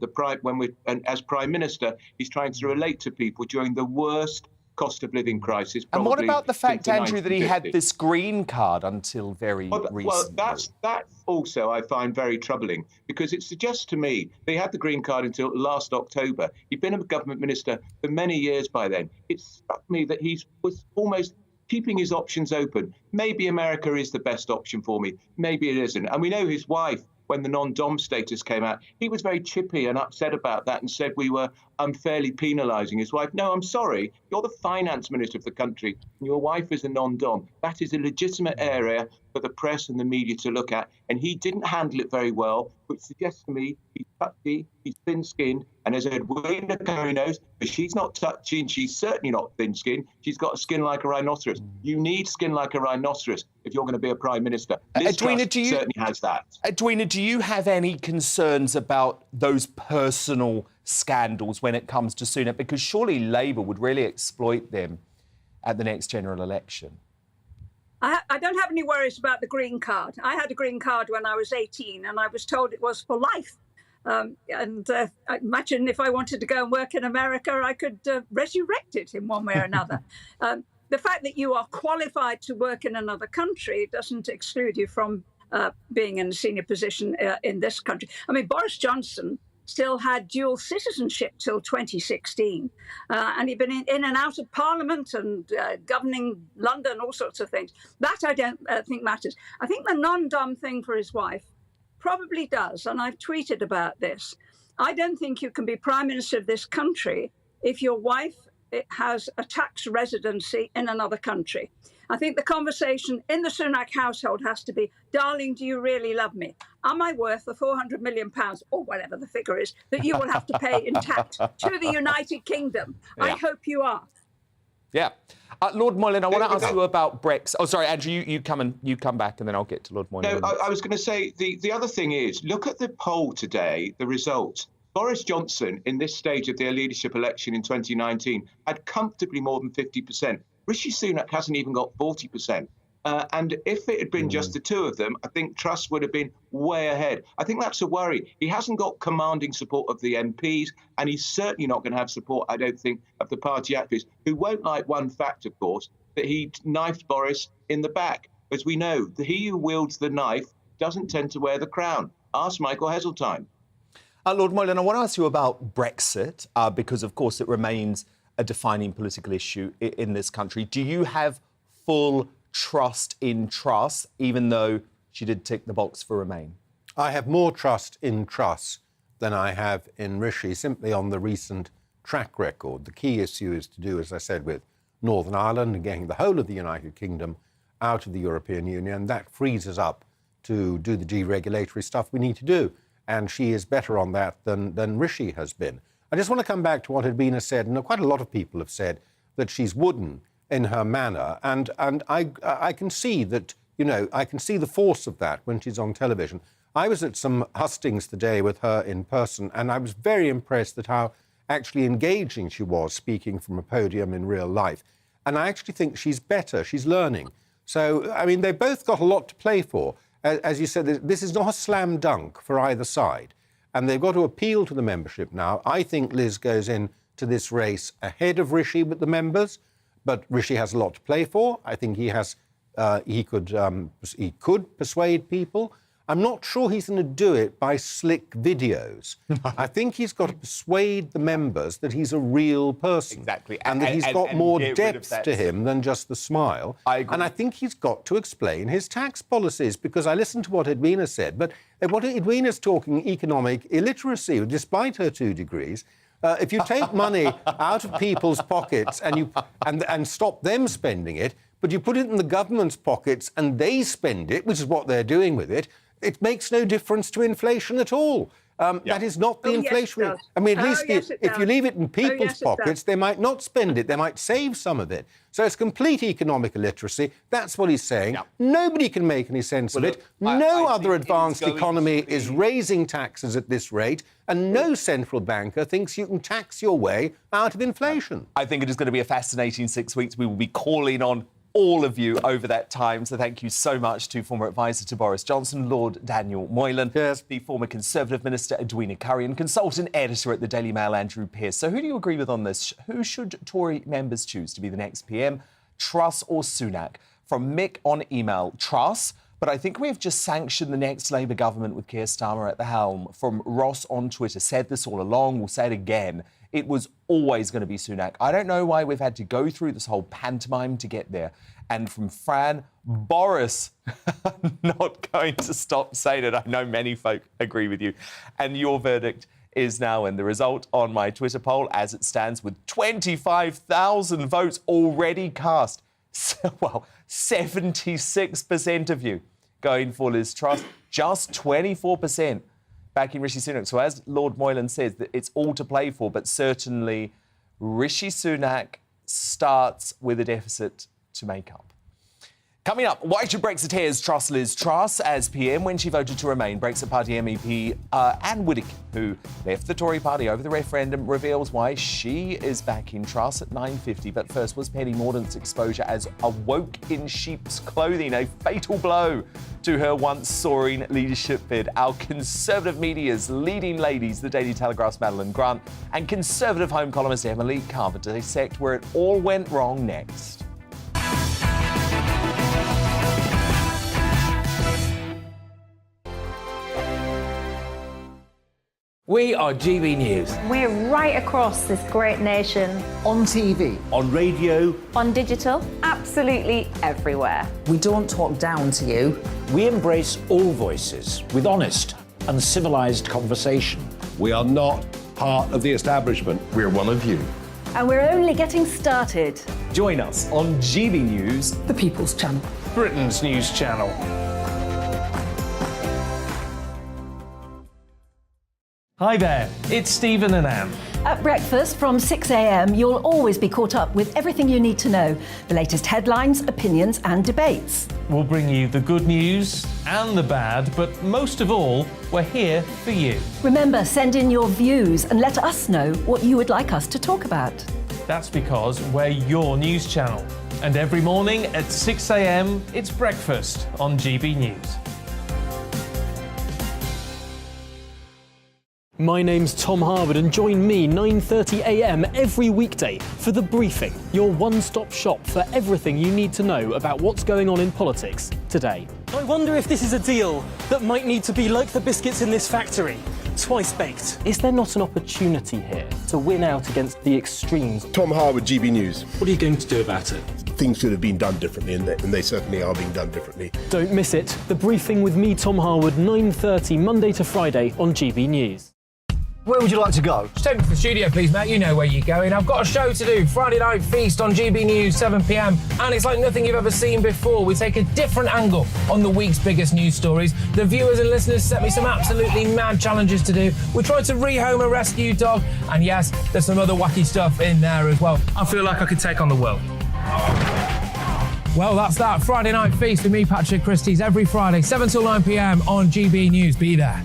as Prime Minister, he's trying to relate to people during the worst cost of living crisis. And what about the fact, Andrew, that he had this green card until very recently? Well, that also I find very troubling, because it suggests to me that he had the green card until last October. He'd been a government minister for many years by then. It struck me that he was almost keeping his options open. Maybe America is the best option for me. Maybe it isn't. And we know his wife, when the non-dom status came out, he was very chippy and upset about that and said we were unfairly penalising his wife. No, I'm sorry. You're the finance minister of the country and your wife is a non-dom. That is a legitimate area for the press and the media to look at. And he didn't handle it very well, which suggests to me he's touchy, he's thin-skinned. And as Edwina Curry knows, if she's not touchy and she's certainly not thin-skinned, she's got a skin like a rhinoceros. You need skin like a rhinoceros if you're going to be a Prime Minister. Liz Truss certainly has that. Edwina, do you have any concerns about those personal scandals when it comes to Sunak? Because surely Labour would really exploit them at the next general election. I don't have any worries about the green card. I had a green card when I was 18 and I was told it was for life. I imagine if I wanted to go and work in America, I could resurrect it in one way or another. The fact that you are qualified to work in another country doesn't exclude you from being in a senior position in this country. I mean, Boris Johnson still had dual citizenship till 2016. And he'd been in and out of Parliament and governing London, all sorts of things. That I don't think matters. I think the non-dom thing for his wife probably does, and I've tweeted about this. I don't think you can be Prime Minister of this country if your wife has a tax residency in another country. I think the conversation in the Sunak household has to be, darling, do you really love me? Am I worth the £400 million, or whatever the figure is, that you will have to pay in tax to the United Kingdom? Yeah. I hope you are. Yeah. Lord Moylan, I want to ask you about Brexit. Oh, sorry, Andrew, you come back and then I'll get to Lord Moylan. No, I was going to say, the other thing is, look at the poll today, the results. Boris Johnson, in this stage of their leadership election in 2019, had comfortably more than 50%. Rishi Sunak hasn't even got 40%. And if it had been just the two of them, I think Truss would have been way ahead. I think that's a worry. He hasn't got commanding support of the MPs, and he's certainly not going to have support, I don't think, of the party activists, who won't like one fact, of course, that he knifed Boris in the back. As we know, he who wields the knife doesn't tend to wear the crown. Ask Michael Heseltine. Lord Moylan, I want to ask you about Brexit, because, of course, it remains a defining political issue in this country. Do you have full trust in Truss, even though she did tick the box for Remain? I have more trust in Truss than I have in Rishi, simply on the recent track record. The key issue is to do, as I said, with Northern Ireland and getting the whole of the United Kingdom out of the European Union. That frees us up to do the deregulatory stuff we need to do. And she is better on that than Rishi has been. I just want to come back to what Edwina said, and quite a lot of people have said that she's wooden in her manner, and I can see that, you know, I can see the force of that when she's on television. I was at some hustings today with her in person, and I was very impressed at how actually engaging she was speaking from a podium in real life. And I actually think she's better. She's learning. So, I mean, they've both got a lot to play for. As you said, this is not a slam dunk for either side. And they've got to appeal to the membership now. I think Liz goes into this race ahead of Rishi with the members, but Rishi has a lot to play for. I think he could persuade people. I'm not sure he's going to do it by slick videos. I think he's got to persuade the members that he's a real person. Exactly. And that he's got more depth to him than just the smile. And I think he's got to explain his tax policies, because I listened to what Edwina said, but what Edwina's talking economic illiteracy, despite her 2 degrees. If you take money out of people's pockets and stop them spending it, but you put it in the government's pockets and they spend it, which is what they're doing with it, it makes no difference to inflation at all. That is not the inflation. Yes, I mean, at least if you leave it in people's pockets, they might not spend it. They might save some of it. So it's complete economic illiteracy. That's what he's saying. Nobody can make any sense of it. No other advanced economy is raising taxes at this rate, and no central banker thinks you can tax your way out of inflation. I think it is going to be a fascinating 6 weeks. We will be calling on all of you over that time. So thank you so much to former advisor to Boris Johnson, Lord Daniel Moylan, the former Conservative Minister Edwina Currie, consultant editor at the Daily Mail, Andrew Pearce. So who do you agree with on this? Who should Tory members choose to be the next PM, Truss or Sunak? From Mick on email, Truss, but I think we have just sanctioned the next Labour government with Keir Starmer at the helm. From Ross on Twitter, said this all along, we'll say it again. It was always going to be Sunak. I don't know why we've had to go through this whole pantomime to get there. And from Fran, Boris, not going to stop saying it. I know many folk agree with you. And your verdict is now in. The result on my Twitter poll, as it stands, with 25,000 votes already cast. So, well, 76% of you going for Liz Truss, just 24% backing Rishi Sunak. So as Lord Moylan says, that it's all to play for, but certainly Rishi Sunak starts with a deficit to make up. Coming up, why should Brexiteers trust Liz Truss as PM when she voted to remain? Brexit Party MEP Anne Whittaker, who left the Tory party over the referendum, reveals why she is backing Truss at 9:50. But first, was Penny Mordaunt's exposure as a woke in sheep's clothing a fatal blow to her once soaring leadership bid? Our Conservative media's leading ladies, the Daily Telegraph's Madeline Grant and Conservative Home columnist Emily Carver, dissect where it all went wrong next. We are GB News. We're right across this great nation. On TV. On radio. On digital. Absolutely everywhere. We don't talk down to you. We embrace all voices with honest and civilised conversation. We are not part of the establishment. We're one of you. And we're only getting started. Join us on GB News, the People's Channel, Britain's news channel. Hi there, it's Stephen and Anne. At breakfast from 6 a.m, you'll always be caught up with everything you need to know, the latest headlines, opinions and debates. We'll bring you the good news and the bad, but most of all, we're here for you. Remember, send in your views and let us know what you would like us to talk about. That's because we're your news channel. And every morning at 6 a.m, it's breakfast on GB News. My name's Tom Harwood and join me 9:30 a.m. every weekday for The Briefing, your one-stop shop for everything you need to know about what's going on in politics today. I wonder if this is a deal that might need to be like the biscuits in this factory, twice baked. Is there not an opportunity here to win out against the extremes? Tom Harwood, GB News. What are you going to do about it? Things should have been done differently, and they certainly are being done differently. Don't miss it. The Briefing with me, Tom Harwood, 9:30 Monday to Friday on GB News. Where would you like to go? Just take me to the studio, please, mate. You know where you're going. I've got a show to do. Friday Night Feast on GB News, 7 p.m. And it's like nothing you've ever seen before. We take a different angle on the week's biggest news stories. The viewers and listeners set me some absolutely mad challenges to do. We tried to rehome a rescue dog. And yes, there's some other wacky stuff in there as well. I feel like I could take on the world. Well, that's that. Friday Night Feast with me, Patrick Christie's, every Friday, 7 till 9 p.m. on GB News. Be there.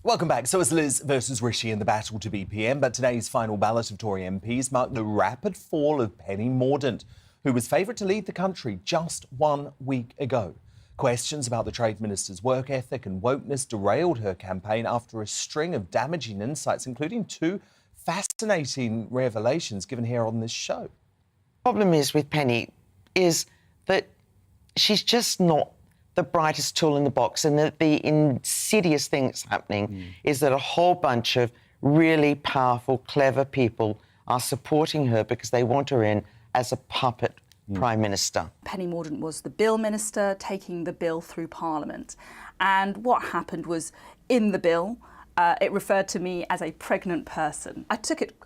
Welcome back. So it's Liz versus Rishi in the battle to be PM, but today's final ballot of Tory MPs marked the rapid fall of Penny Mordaunt, who was favoured to lead the country just 1 week ago. Questions about the Trade Minister's work ethic and wokeness derailed her campaign after a string of damaging insights, including 2 fascinating revelations given here on this show. The problem is with Penny is that she's just not the brightest tool in the box, and that the insidious thing that's happening is that a whole bunch of really powerful, clever people are supporting her because they want her in as a puppet Prime Minister. Penny Mordaunt was the Bill Minister taking the bill through Parliament. And what happened was, in the bill, it referred to me as a pregnant person. I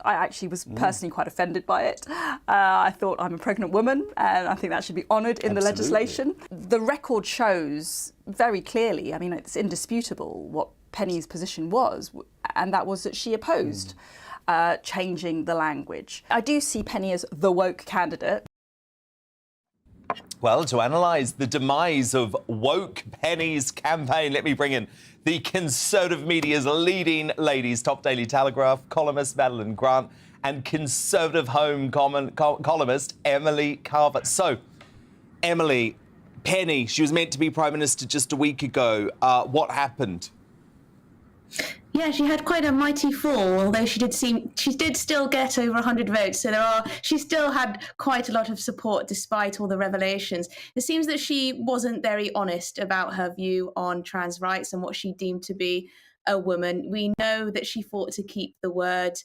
actually was personally quite offended by it. I thought I'm a pregnant woman and I think that should be honoured in the legislation. The record shows very clearly, I mean, it's indisputable what Penny's position was, and that was that she opposed changing the language. I do see Penny as the woke candidate. Well, to analyse the demise of woke Penny's campaign, let me bring in the Conservative media's leading ladies, top Daily Telegraph columnist Madeline Grant and Conservative Home columnist Emily Carver. So, Emily, Penny, she was meant to be Prime Minister just a week ago. What happened? Yeah, she had quite a mighty fall, although she did still get over 100 votes. So she still had quite a lot of support despite all the revelations. It seems that she wasn't very honest about her view on trans rights and what she deemed to be a woman. We know that she fought to keep the word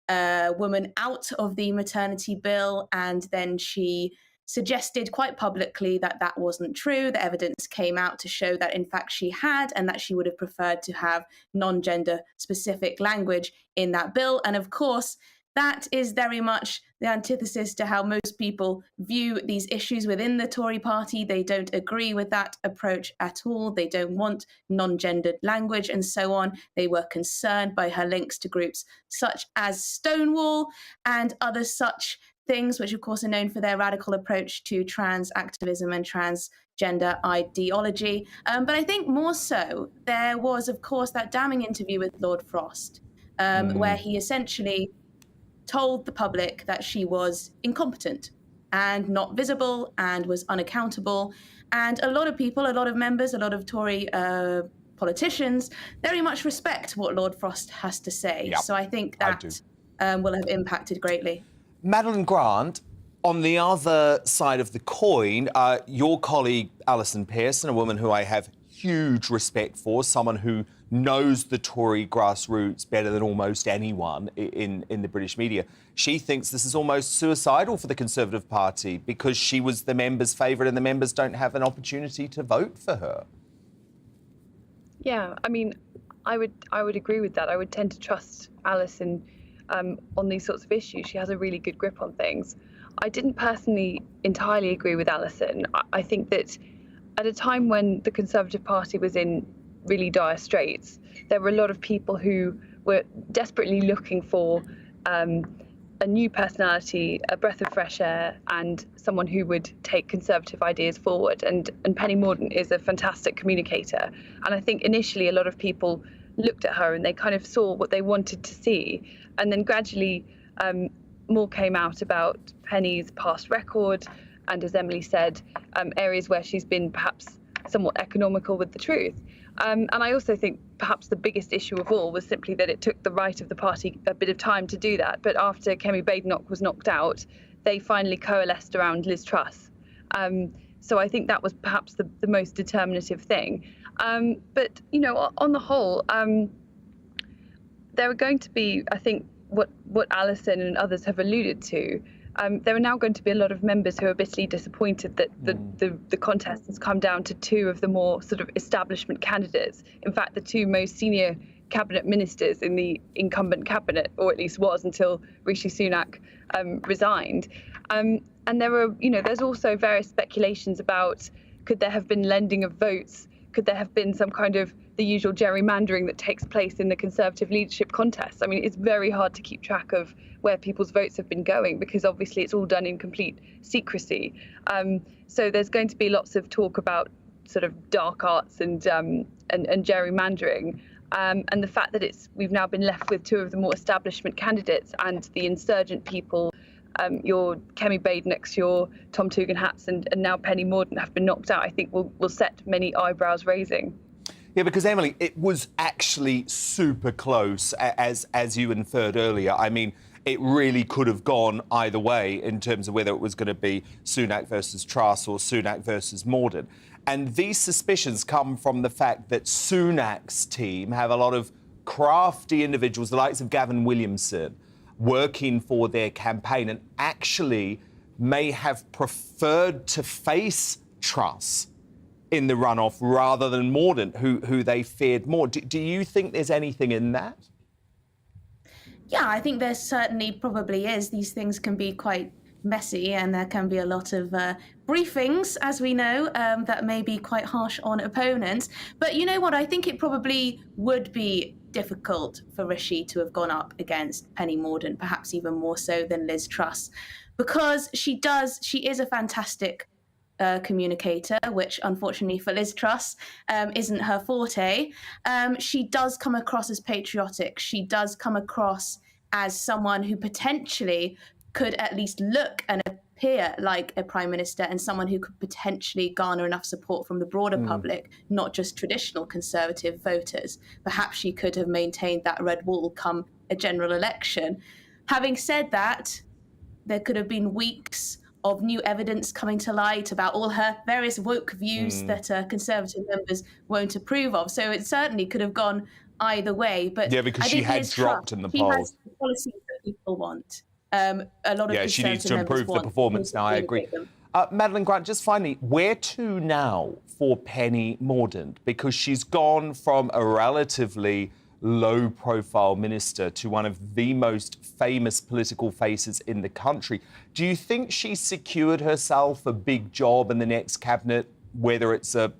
woman out of the maternity bill, and then she suggested quite publicly that that wasn't true. The evidence came out to show that in fact she had, and that she would have preferred to have non-gender specific language in that bill. And of course, that is very much the antithesis to how most people view these issues within the Tory party. They don't agree with that approach at all. They don't want non-gendered language and so on. They were concerned by her links to groups such as Stonewall and other such things, which of course are known for their radical approach to trans activism and transgender ideology. But I think more so, there was, of course, that damning interview with Lord Frost, where he essentially told the public that she was incompetent and not visible and was unaccountable. And a lot of people, a lot of members, a lot of Tory politicians very much respect what Lord Frost has to say. Yep, so I think that will have impacted greatly. Madeline Grant, on the other side of the coin, your colleague Alison Pearson, a woman who I have huge respect for, someone who knows the Tory grassroots better than almost anyone in the British media, she thinks this is almost suicidal for the Conservative Party because she was the members' favourite and the members don't have an opportunity to vote for her. Yeah, I mean, I would agree with that. I would tend to trust Alison on these sorts of issues. She has a really good grip on things. I didn't personally entirely agree with Alison. I think that at a time when the Conservative Party was in really dire straits, there were a lot of people who were desperately looking for a new personality, a breath of fresh air, and someone who would take Conservative ideas forward. And Penny Mordaunt is a fantastic communicator. And I think initially a lot of people looked at her and they kind of saw what they wanted to see. And then gradually more came out about Penny's past record and, as Emily said, areas where she's been perhaps somewhat economical with the truth. And I also think perhaps the biggest issue of all was simply that it took the right of the party a bit of time to do that. But after Kemi Badenoch was knocked out, they finally coalesced around Liz Truss. So I think that was perhaps the most determinative thing. But, you know, on the whole, there are going to be, I think, what Alison and others have alluded to, there are now going to be a lot of members who are bitterly disappointed that the contest has come down to 2 of the more sort of establishment candidates. In fact, the 2 most senior cabinet ministers in the incumbent cabinet, or at least was until Rishi Sunak resigned. And there are, you know, there's also various speculations about, could there have been lending of votes? Could there have been some kind of the usual gerrymandering that takes place in the Conservative leadership contest? I mean, it's very hard to keep track of where people's votes have been going because obviously it's all done in complete secrecy. So there's going to be lots of talk about sort of dark arts and gerrymandering. And the fact that we've now been left with two of the more establishment candidates, and the insurgent people, your Kemi Badenochs, your Tom Tugendhats, and now Penny Mordaunt have been knocked out, I think will set many eyebrows raising. Yeah, because Emily, it was actually super close, as you inferred earlier. I mean, it really could have gone either way in terms of whether it was going to be Sunak versus Truss or Sunak versus Mordaunt. And these suspicions come from the fact that Sunak's team have a lot of crafty individuals, the likes of Gavin Williamson, working for their campaign, and actually may have preferred to face Truss in the runoff rather than Mordaunt, who they feared more. Do you think there's anything in that? Yeah, I think there certainly probably is. These things can be quite messy, and there can be a lot of briefings, as we know, that may be quite harsh on opponents. But you know what? I think it probably would be difficult for Rishi to have gone up against Penny Mordaunt, perhaps even more so than Liz Truss, because she is a fantastic communicator, which unfortunately for Liz Truss isn't her forte. She does come across as patriotic. She does come across as someone who potentially could at least look and appear like a prime minister, and someone who could potentially garner enough support from the broader public, not just traditional Conservative voters. Perhaps she could have maintained that red wall come a general election. Having said that, there could have been weeks of new evidence coming to light about all her various woke views that Conservative members won't approve of. So it certainly could have gone either way. But yeah, because she had dropped in the polls. She has the policies that people want. A lot of she needs to improve the performance now, I agree. Madeline Grant, just finally, where to now for Penny Mordaunt? Because she's gone from a relatively low-profile minister to one of the most famous political faces in the country. Do you think she's secured herself a big job in the next cabinet, whether it's a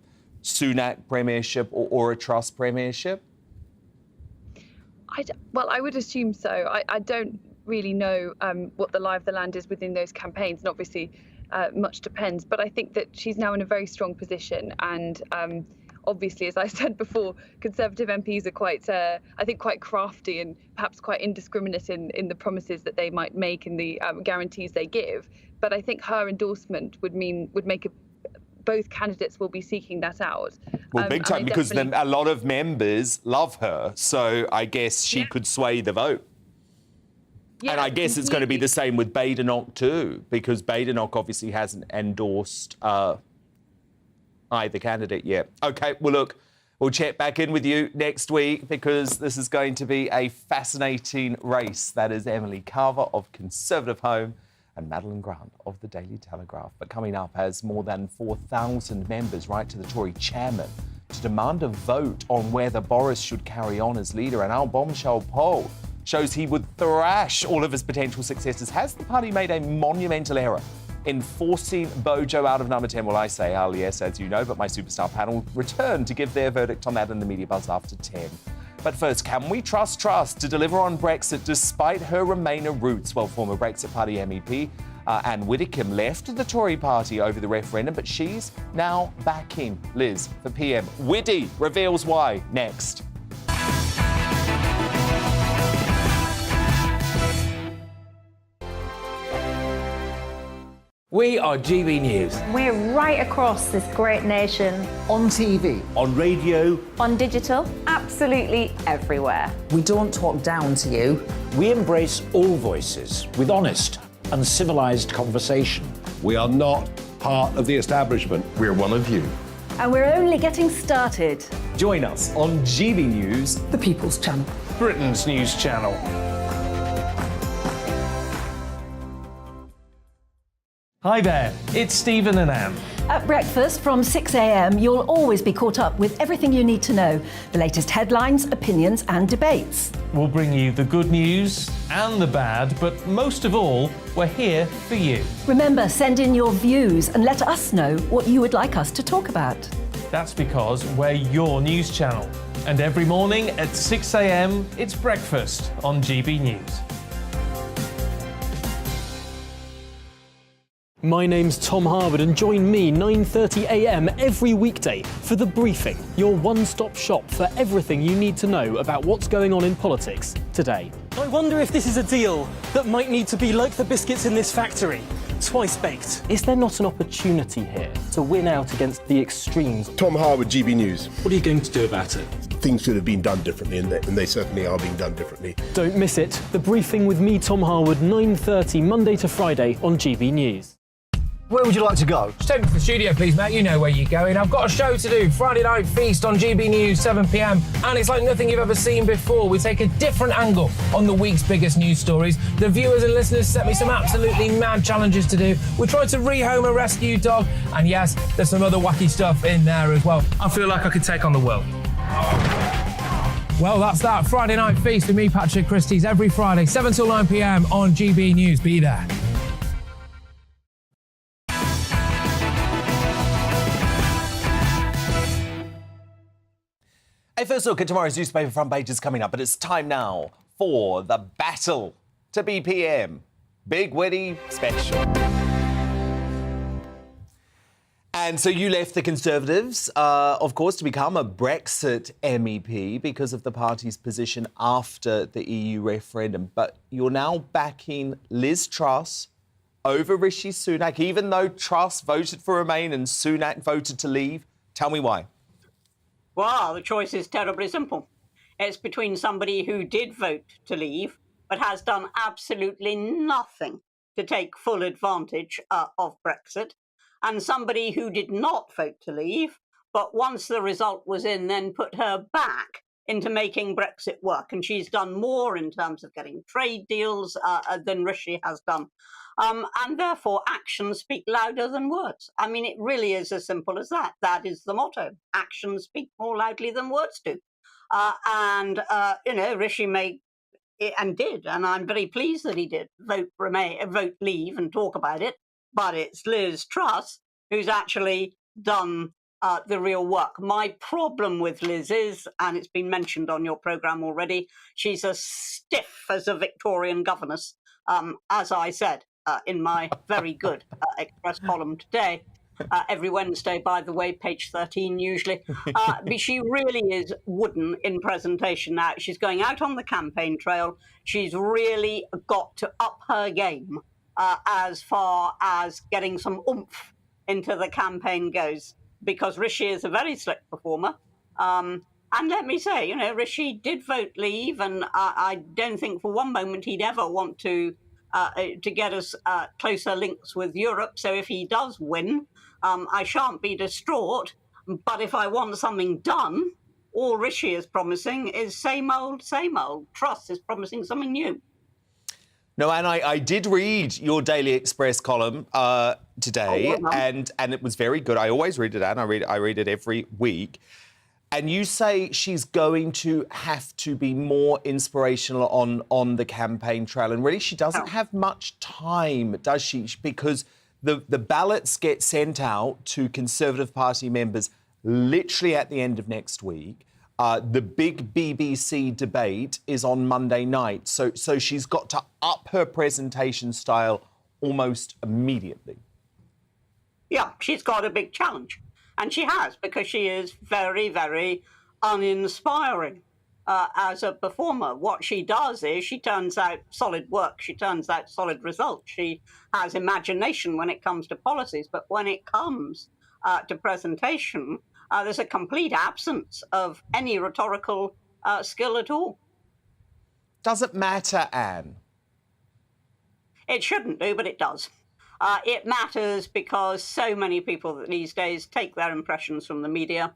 Sunak premiership or a Truss premiership? Well, I would assume so. I don't really know what the lie of the land is within those campaigns, and obviously much depends. But I think that she's now in a very strong position, and obviously, as I said before, Conservative MPs are quite crafty and perhaps quite indiscriminate in the promises that they might make and the guarantees they give. But I think her endorsement would make both candidates will be seeking that out. Well, big time, because then a lot of members love her, so I guess she could sway the vote. Yeah, and I guess it's going to be the same with Badenoch too, because Badenoch obviously hasn't endorsed either candidate yet. OK, well, look, we'll check back in with you next week, because this is going to be a fascinating race. That is Emily Carver of Conservative Home and Madeline Grant of the Daily Telegraph. But coming up, as more than 4,000 members write to the Tory chairman to demand a vote on whether Boris should carry on as leader, and our bombshell poll shows he would thrash all of his potential successors. Has the party made a monumental error in forcing Bojo out of number 10? Well, I say, yes, as you know, but my superstar panel return to give their verdict on that in the media buzz after 10. But first, can we trust Truss to deliver on Brexit despite her Remainer roots? Well, former Brexit Party MEP Anne Widdecombe left the Tory party over the referendum, but she's now backing Liz for PM. Widdy reveals why next. We are GB News. We're right across this great nation. On TV. On radio. On digital. Absolutely everywhere. We don't talk down to you. We embrace all voices with honest and civilised conversation. We are not part of the establishment. We're one of you. And we're only getting started. Join us on GB News, The People's Channel. Britain's news channel. Hi there, it's Stephen and Anne. At breakfast from 6 a.m, you'll always be caught up with everything you need to know, the latest headlines, opinions and debates. We'll bring you the good news and the bad, but most of all, we're here for you. Remember, send in your views and let us know what you would like us to talk about. That's because we're your news channel. And every morning at 6 a.m, it's breakfast on GB News. My name's Tom Harwood, and join me 9:30 a.m. every weekday for The Briefing, your one-stop shop for everything you need to know about what's going on in politics today. I wonder if this is a deal that might need to be like the biscuits in this factory, twice baked. Is there not an opportunity here to win out against the extremes? Tom Harwood, GB News. What are you going to do about it? Things should have been done differently, and they certainly are being done differently. Don't miss it. The Briefing with me, Tom Harwood, 9:30 Monday to Friday on GB News. Where would you like to go? Just take me to the studio, please, mate. You know where you're going. I've got a show to do. Friday Night Feast on GB News, 7 p.m. And it's like nothing you've ever seen before. We take a different angle on the week's biggest news stories. The viewers and listeners set me some absolutely mad challenges to do. We tried to rehome a rescue dog. And yes, there's some other wacky stuff in there as well. I feel like I could take on the world. Well, that's that. Friday Night Feast with me, Patrick Christie's, every Friday, 7 till 9 p.m. on GB News. Be there. A first look at tomorrow's newspaper front page is coming up, but it's time now for the battle to be PM. Big Witty Special. And so you left the Conservatives, of course, to become a Brexit MEP because of the party's position after the EU referendum. But you're now backing Liz Truss over Rishi Sunak, even though Truss voted for Remain and Sunak voted to leave. Tell me why. Well, the choice is terribly simple. It's between somebody who did vote to leave, but has done absolutely nothing to take full advantage of Brexit, and somebody who did not vote to leave, but once the result was in, then put her back into making Brexit work. And she's done more in terms of getting trade deals than Rishi has done. And therefore, actions speak louder than words. I mean, it really is as simple as that. That is the motto. Actions speak more loudly than words do. Rishi may and did, and I'm very pleased that he did, vote leave and talk about it. But it's Liz Truss who's actually done the real work. My problem with Liz is, and it's been mentioned on your programme already, she's as stiff as a Victorian governess, as I said. In my very good Express column today, every Wednesday, by the way, page 13 usually. But she really is wooden in presentation now. She's going out on the campaign trail. She's really got to up her game as far as getting some oomph into the campaign goes, because Rishi is a very slick performer. And let me say, Rishi did vote leave, and I don't think for one moment he'd ever want to get us closer links with Europe. So if he does win, I shan't be distraught. But if I want something done, all Rishi is promising is same old, same old. Truss is promising something new. No, and I did read your Daily Express column today, and it was very good. I always read it, and I read it every week. And you say she's going to have to be more inspirational on the campaign trail. And really, she doesn't have much time, does she? Because the ballots get sent out to Conservative Party members literally at the end of next week. The big BBC debate is on Monday night. So she's got to up her presentation style almost immediately. Yeah, she's got a big challenge. And she has, because she is very, very uninspiring as a performer. What she does is she turns out solid work. She turns out solid results. She has imagination when it comes to policies. But when it comes to presentation, there's a complete absence of any rhetorical skill at all. Does it matter, Anne? It shouldn't do, but it does. It matters because so many people these days take their impressions from the media,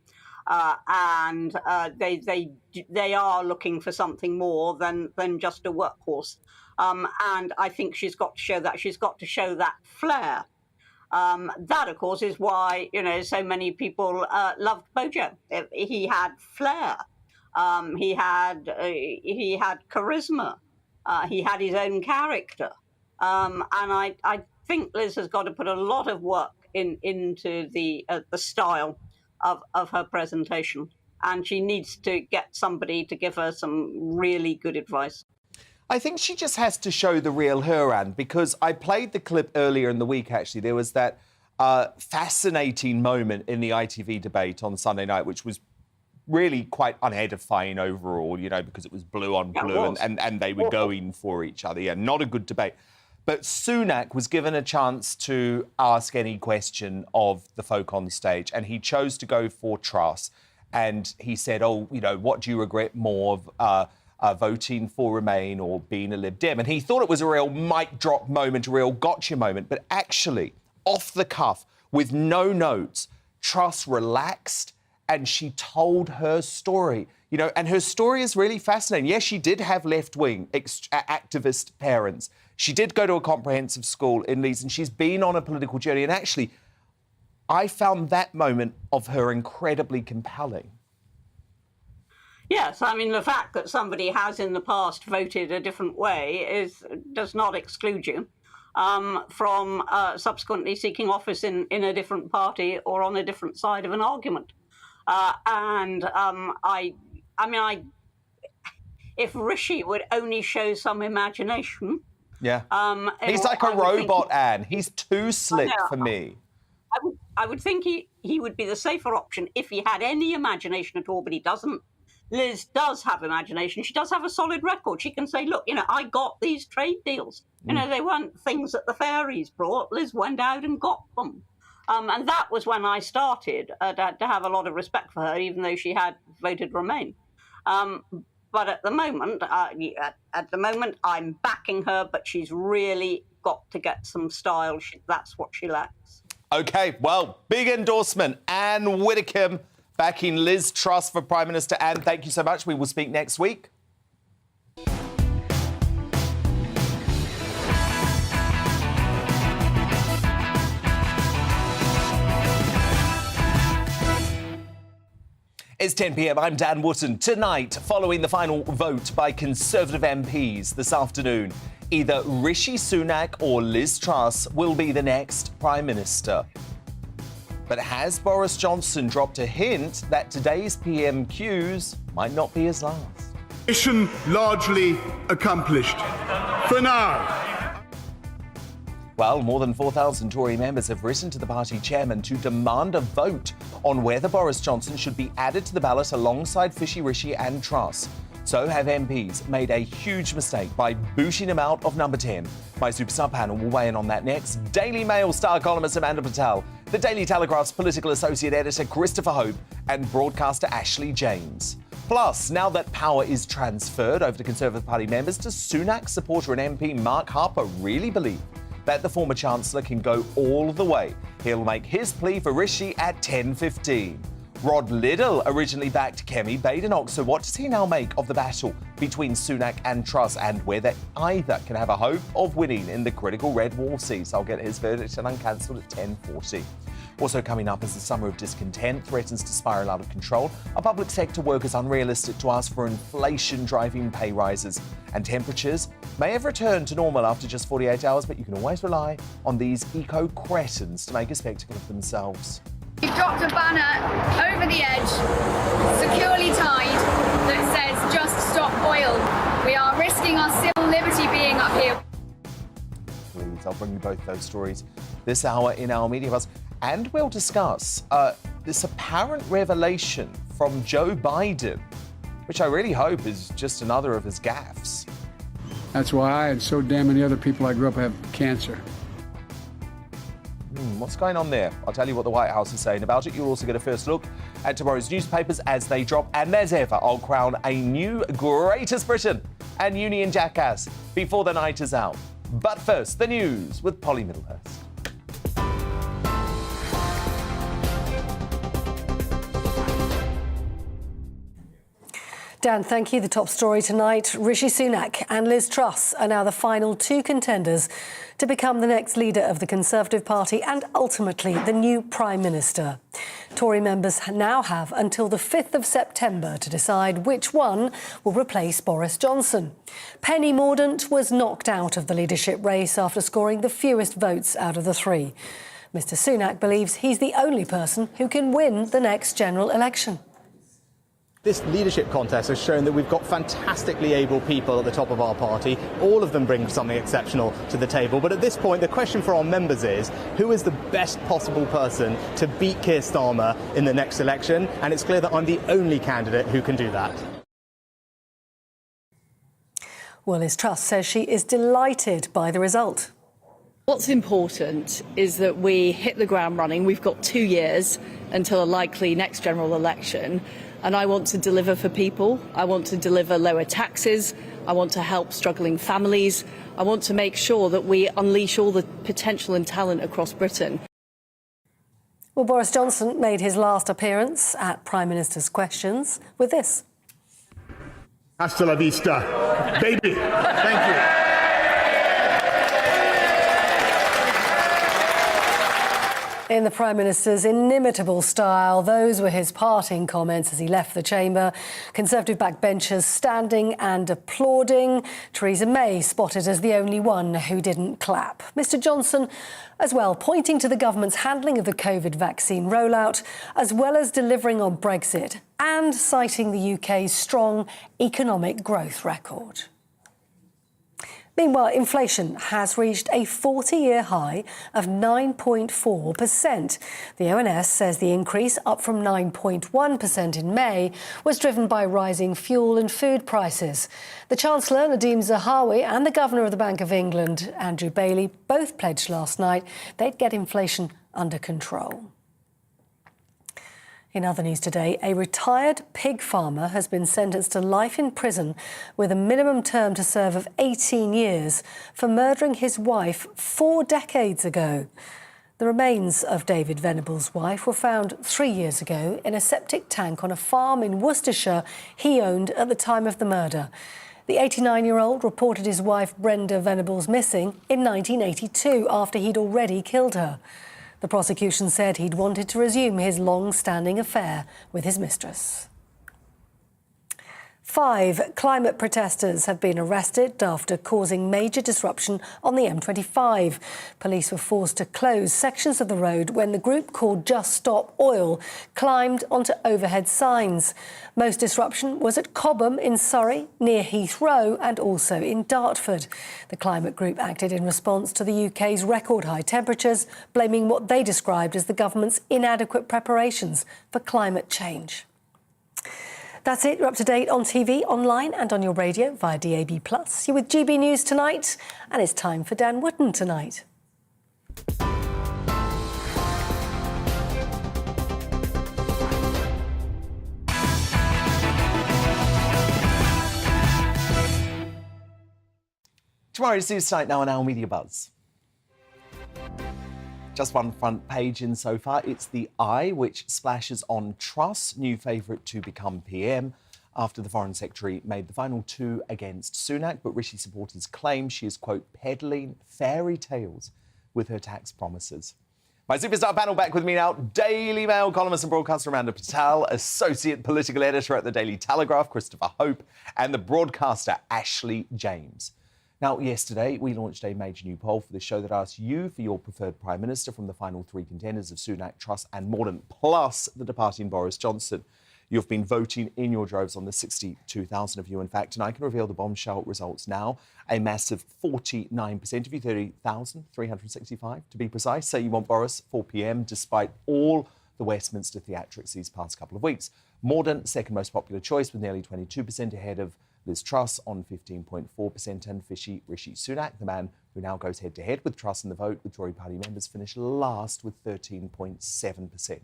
and they are looking for something more than just a workhorse. And I think she's got to show that. She's got to show that flair. That, of course, is why so many people loved Bojo. He had flair. He had charisma. He had his own character. And I think Liz has got to put a lot of work into the style of her presentation, and she needs to get somebody to give her some really good advice. I think she just has to show the real her, Anne, because I played the clip earlier in the week, actually. There was that fascinating moment in the ITV debate on Sunday night, which was really quite unedifying overall, you know, because it was blue on blue and they were going for each other. Yeah, not a good debate. But Sunak was given a chance to ask any question of the folk on stage, and he chose to go for Truss. And he said, oh, you know, what do you regret more of voting for Remain or being a Lib Dem? And he thought it was a real mic drop moment, a real gotcha moment. But actually, off the cuff, with no notes, Truss relaxed and she told her story. You know, and her story is really fascinating. Yes, she did have left-wing activist parents. She did go to a comprehensive school in Leeds, and she's been on a political journey. And actually, I found that moment of her incredibly compelling. Yes, I mean, the fact that somebody has in the past voted a different way does not exclude you from subsequently seeking office in a different party or on a different side of an argument. If Rishi would only show some imagination... Yeah. He's like a robot, Anne. He's too slick for me. I would think he would be the safer option if he had any imagination at all, but he doesn't. Liz does have imagination. She does have a solid record. She can say, look, you know, I got these trade deals. You know, they weren't things that the fairies brought. Liz went out and got them. And that was when I started to have a lot of respect for her, even though she had voted Remain. But at the moment, I'm backing her, but she's really got to get some style. That's what she lacks. OK, well, big endorsement. Anne Widdecombe backing Liz Truss for Prime Minister. Anne, thank you so much. We will speak next week. It's 10 p.m. I'm Dan Wootton. Tonight, following the final vote by Conservative MPs this afternoon, either Rishi Sunak or Liz Truss will be the next Prime Minister. But has Boris Johnson dropped a hint that today's PMQs might not be his last? Mission largely accomplished. For now. Well, more than 4,000 Tory members have written to the party chairman to demand a vote on whether Boris Johnson should be added to the ballot alongside Fishy Rishi and Truss. So have MPs made a huge mistake by booting him out of number 10. My Superstar panel will weigh in on that next. Daily Mail star columnist Amanda Patel, the Daily Telegraph's political associate editor Christopher Hope, and broadcaster Ashley James. Plus, now that power is transferred over to Conservative Party members, does Sunak supporter and MP Mark Harper really believe that the former Chancellor can go all the way? He'll make his plea for Rishi at 10:15. Rod Liddell originally backed Kemi Badenoch, so what does he now make of the battle between Sunak and Truss and whether either can have a hope of winning in the critical red wall seats? I'll get his verdict and uncancelled at 10:40. Also coming up as the summer of discontent threatens to spiral out of control, are public sector workers unrealistic to ask for inflation driving pay rises? And temperatures may have returned to normal after just 48 hours, but you can always rely on these eco-cretins to make a spectacle of themselves. We've dropped a banner over the edge, securely tied, that says "Just Stop Oil." We are risking our civil liberty being up here. Please, I'll bring you both those stories this hour in our Media Buzz. And we'll discuss this apparent revelation from Joe Biden, which I really hope is just another of his gaffes. That's why I and so damn many other people I grew up have cancer. What's going on there? I'll tell you what the White House is saying about it. You'll also get a first look at tomorrow's newspapers as they drop. And as ever, I'll crown a new Greatest Britain and Union Jackass before the night is out. But first, the news with Polly Middlehurst. Dan, thank you. The top story tonight, Rishi Sunak and Liz Truss are now the final two contenders to become the next leader of the Conservative Party and ultimately the new Prime Minister. Tory members now have until the 5th of September to decide which one will replace Boris Johnson. Penny Mordaunt was knocked out of the leadership race after scoring the fewest votes out of the three. Mr Sunak believes he's the only person who can win the next general election. This leadership contest has shown that we've got fantastically able people at the top of our party. All of them bring something exceptional to the table. But at this point, the question for our members is, who is the best possible person to beat Keir Starmer in the next election? And it's clear that I'm the only candidate who can do that. Well, Liz Truss says she is delighted by the result. What's important is that we hit the ground running. We've got 2 years until a likely next general election. And I want to deliver for people. I want to deliver lower taxes. I want to help struggling families. I want to make sure that we unleash all the potential and talent across Britain. Well, Boris Johnson made his last appearance at Prime Minister's Questions with this. Hasta la vista, baby. Thank you. In the Prime Minister's inimitable style, those were his parting comments as he left the chamber. Conservative backbenchers standing and applauding. Theresa May spotted as the only one who didn't clap. Mr Johnson as well, pointing to the government's handling of the COVID vaccine rollout, as well as delivering on Brexit and citing the UK's strong economic growth record. Meanwhile, inflation has reached a 40-year high of 9.4%. The ONS says the increase, up from 9.1% in May, was driven by rising fuel and food prices. The Chancellor, Nadhim Zahawi, and the Governor of the Bank of England, Andrew Bailey, both pledged last night they'd get inflation under control. In other news today, a retired pig farmer has been sentenced to life in prison with a minimum term to serve of 18 years for murdering his wife 4 decades ago. The remains of David Venable's wife were found 3 years ago in a septic tank on a farm in Worcestershire he owned at the time of the murder. The 89-year-old reported his wife Brenda Venables missing in 1982 after he'd already killed her. The prosecution said he'd wanted to resume his long-standing affair with his mistress. 5 climate protesters have been arrested after causing major disruption on the M25. Police were forced to close sections of the road when the group called Just Stop Oil climbed onto overhead signs. Most disruption was at Cobham in Surrey, near Heathrow, and also in Dartford. The climate group acted in response to the UK's record high temperatures, blaming what they described as the government's inadequate preparations for climate change. That's it. You're up to date on TV, online and on your radio via DAB+. You're with GB News tonight, and it's time for Dan Wootton tonight. Tomorrow's News Tonight now on Our Media Buzz. Just one front page in so far. It's the Eye, which splashes on Truss, new favourite to become PM, after the Foreign Secretary made the final 2 against Sunak. But Rishi supporters claim she is, quote, peddling fairy tales with her tax promises. My superstar panel back with me now. Daily Mail columnist and broadcaster Amanda Patel, associate political editor at the Daily Telegraph, Christopher Hope, and the broadcaster Ashley James. Now, yesterday, we launched a major new poll for the show that asked you for your preferred Prime Minister from the final 3 contenders of Sunak, Truss and Mordaunt, plus the departing Boris Johnson. You've been voting in your droves on the 62,000 of you, in fact, and I can reveal the bombshell results now. A massive 49% of you, 30,365 to be precise, say you want Boris for PM, despite all the Westminster theatrics these past couple of weeks. Mordaunt, second most popular choice, with nearly 22% ahead of Liz Truss on 15.4%, and Rishi Sunak, the man who now goes head-to-head with Truss in the vote with Tory party members, finished last with 13.7%.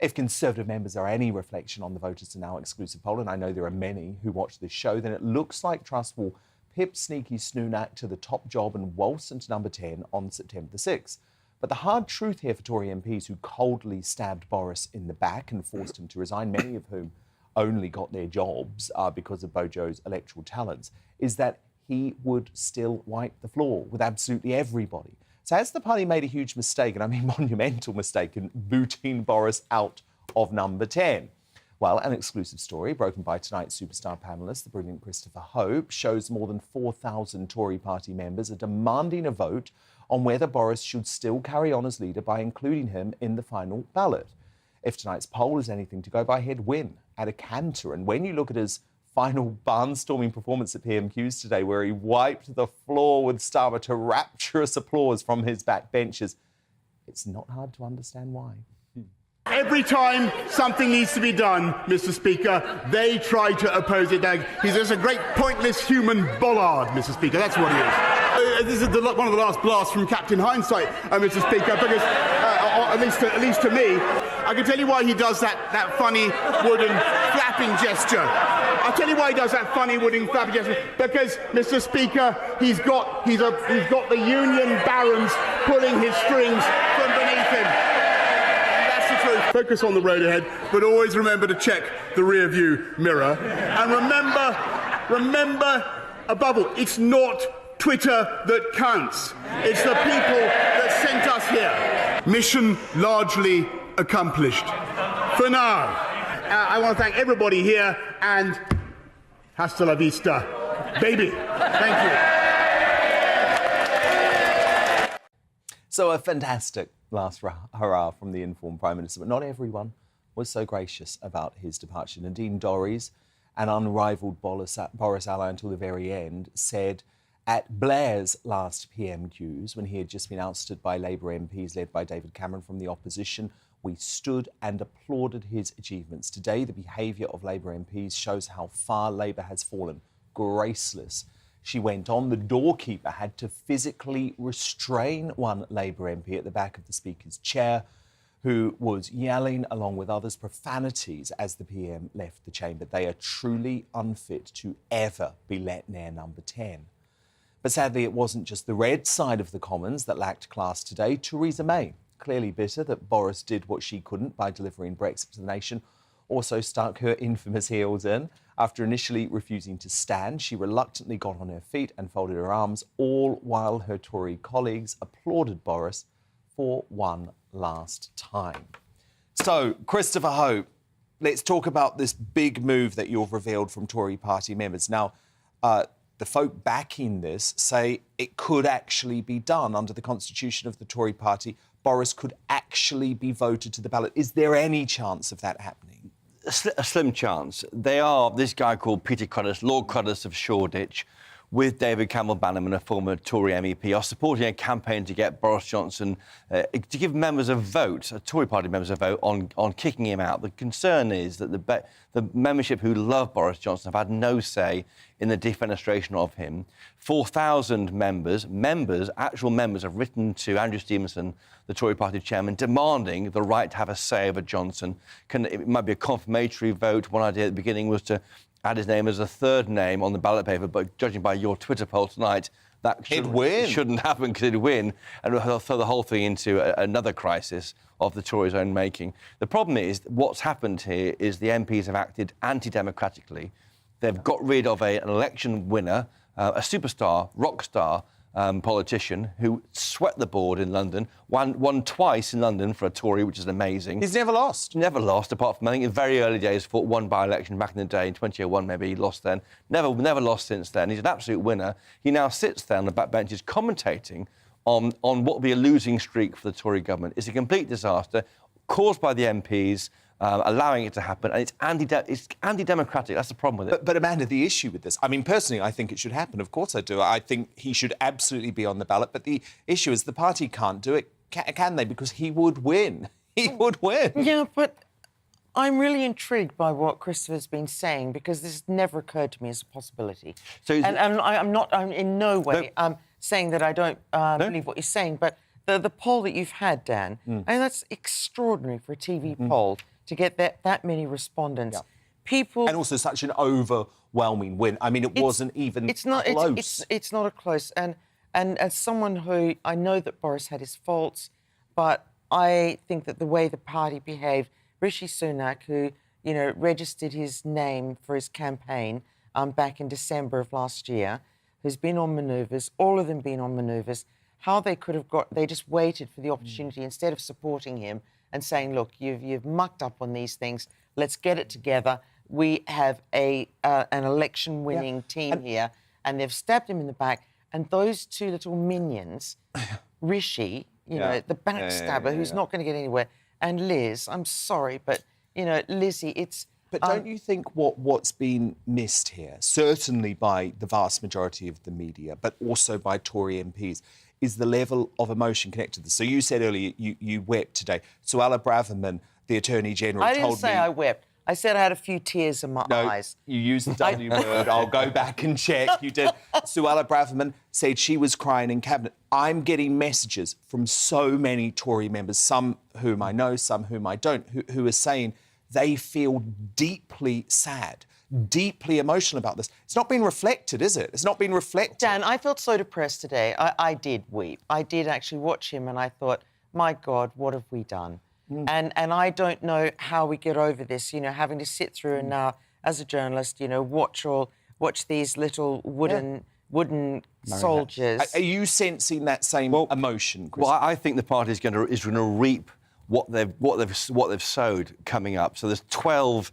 If Conservative members are any reflection on the voters in our exclusive poll, and I know there are many who watch this show, then it looks like Truss will pip sneaky Sunak to the top job and waltz into number 10 on September the 6th. But the hard truth here for Tory MPs who coldly stabbed Boris in the back and forced him to resign, many of whom only got their jobs because of Bojo's electoral talents, is that he would still wipe the floor with absolutely everybody. So has the party made a huge mistake, and I mean monumental mistake, in booting Boris out of number 10? Well, an exclusive story broken by tonight's superstar panellist, the brilliant Christopher Hope, shows more than 4,000 Tory party members are demanding a vote on whether Boris should still carry on as leader by including him in the final ballot. If tonight's poll is anything to go by, he'd win at a canter. And when you look at his final barnstorming performance at PMQs today, where he wiped the floor with Starmer to rapturous applause from his backbenchers, it's not hard to understand why. Every time something needs to be done, Mr. Speaker, they try to oppose it. He's just a great pointless human bollard, Mr. Speaker. That's what he is. This is one of the last blasts from Captain Hindsight, Mr. Speaker, because at least to me, I can tell you why he does that funny wooden flapping gesture. I'll tell you why he does that funny wooden flapping gesture. Because, Mr. Speaker, he's got the union barons pulling his strings from beneath him. Focus on the road ahead, but always remember to check the rear view mirror. And remember, above all, it's not Twitter that counts. It's the people that sent us here. Mission largely accomplished. For now, I want to thank everybody here and hasta la vista, baby. Thank you. So a fantastic last hurrah from the informed Prime Minister, but not everyone was so gracious about his departure. Nadine Dorries, an unrivalled Boris ally until the very end, said at Blair's last PMQs, when he had just been ousted by Labour MPs led by David Cameron from the opposition, we stood and applauded his achievements. Today, the behaviour of Labour MPs shows how far Labour has fallen. Graceless. She went on, the doorkeeper had to physically restrain one Labour MP at the back of the Speaker's chair, who was yelling, along with others, profanities as the PM left the chamber. They are truly unfit to ever be let near number 10. But sadly, it wasn't just the red side of the Commons that lacked class today. Theresa May, clearly bitter that Boris did what she couldn't by delivering Brexit to the nation, also stuck her infamous heels in. After initially refusing to stand, she reluctantly got on her feet and folded her arms, all while her Tory colleagues applauded Boris for one last time. So, Christopher Hope, let's talk about this big move that you've revealed from Tory party members. Now, the folk backing this say it could actually be done under the constitution of the Tory party. Boris could actually be voted to the ballot. Is there any chance of that happening? A slim chance. They are this guy called Peter Cruddas, Lord Cruddas of Shoreditch, with David Campbell-Bannerman, a former Tory MEP, are supporting a campaign to get Boris Johnson to give members a vote, Tory party members a vote on kicking him out. The concern is that the membership who love Boris Johnson have had no say in the defenestration of him. 4,000 actual members, have written to Andrew Stevenson, the Tory party chairman, demanding the right to have a say over Johnson. It might be a confirmatory vote. One idea at the beginning was to add his name as a third name on the ballot paper, but judging by your Twitter poll tonight, that shouldn't happen because it'd win, and it'll throw the whole thing into another crisis of the Tories' own making. The problem is, what's happened here is the MPs have acted anti-democratically. They've got rid of an election winner, a superstar, rock star politician who swept the board in London, won twice in London for a Tory, which is amazing. He's never lost. Never lost, apart from, I think, in very early days, fought one by-election back in the day, in 2001 maybe, he lost then. Never lost since then. He's an absolute winner. He now sits there on the backbenches commentating on what will be a losing streak for the Tory government. It's a complete disaster, caused by the MPs, allowing it to happen, and it's anti-democratic. That's the problem with it. But Amanda, the issue with this, I mean, personally, I think it should happen. Of course I do. I think he should absolutely be on the ballot. But the issue is the party can't do it, can they? Because he would win. He would win. Yeah, but I'm really intrigued by what Christopher's been saying, because this never occurred to me as a possibility. So I'm in no way saying that I don't believe what you're saying, but the poll that you've had, Dan, I mean, that's extraordinary for a TV poll to get that many respondents. Yeah. People... And also such an overwhelming win. I mean, it wasn't even close. It's not a close. And as someone who... I know that Boris had his faults, but I think that the way the party behaved... Rishi Sunak, who, you know, registered his name for his campaign back in December of last year, who's been on manoeuvres, all of them been on manoeuvres, how they could have got... They just waited for the opportunity instead of supporting him and saying, look, you've mucked up on these things, let's get it together. We have an election-winning team here, and they've stabbed him in the back. And those two little minions, Rishi, you know, the backstabber, who's not going to get anywhere, And Liz, I'm sorry, but, you know, Lizzie, it's... But don't you think what's been missed here, certainly by the vast majority of the media, but also by Tory MPs, is the level of emotion connected to this? So you said earlier you wept today. Suella Braverman, the Attorney General, told me... I didn't say I wept. I said I had a few tears in my eyes. You used the W word. I'll go back and check. You did. Suella Braverman said she was crying in Cabinet. I'm getting messages from so many Tory members, some whom I know, some whom I don't, who are saying they feel deeply sad, deeply emotional about this. It's not been reflected, is it? It's not been reflected. Dan, I felt so depressed today. I did weep. I did actually watch him and I thought, my God, what have we done? And I don't know how we get over this, you know, having to sit through and now, as a journalist, you know, watch these little wooden soldiers. Are you sensing that same emotion, Chris? Well, I think the party is going to reap what they've sowed coming up. So there's 12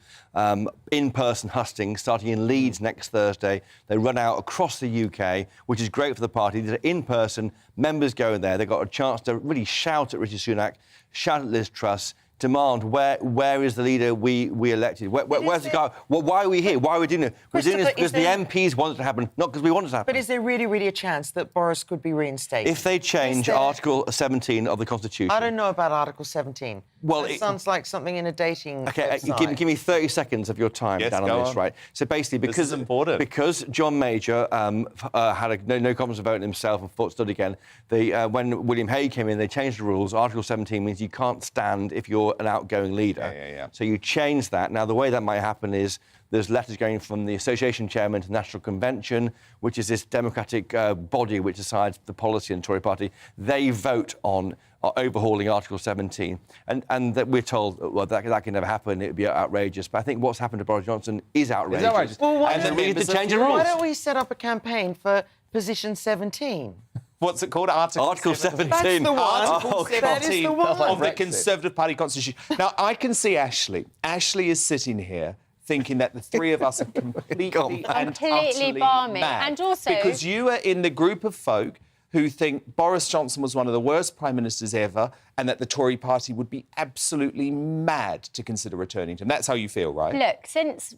in-person hustings starting in Leeds next Thursday. They run out across the UK, which is great for the party. These are in-person. Members go in there. They've got a chance to really shout at Rishi Sunak, shout at Liz Truss, demand where is the leader we elected? Where's the guy? Why are we here? Why are we doing it? We're doing this because the MPs want it to happen, not because we want it to happen. But is there really, really a chance that Boris could be reinstated? If they change Article 17 of the Constitution... I don't know about Article 17. Well, it sounds like something in a dating website. Give me 30 seconds of your time, Dan, on this, right? So basically, because this is important. Because John Major had no confidence of voting himself and fought stood again, when William Hague came in, they changed the rules. Article 17 means you can't stand if you're an outgoing leader. Yeah. So you change that. Now, the way that might happen is there's letters going from the association chairman to the National Convention, which is this democratic body which decides the policy in the Tory party. They vote on overhauling Article 17. And that we're told, well, that can never happen. It would be outrageous. But I think what's happened to Boris Johnson is outrageous. Well, why and we need to change the rules. Why don't we set up a campaign for position 17? What's it called? Article 17. That's the one. Article 17 that is the one. of the Conservative Party constitution. Now, I can see Ashley. Ashley is sitting here thinking that the three of us are completely and utterly balmy. mad. And also... Because you are in the group of folk who think Boris Johnson was one of the worst prime ministers ever and that the Tory party would be absolutely mad to consider returning to him. That's how you feel, right? Look,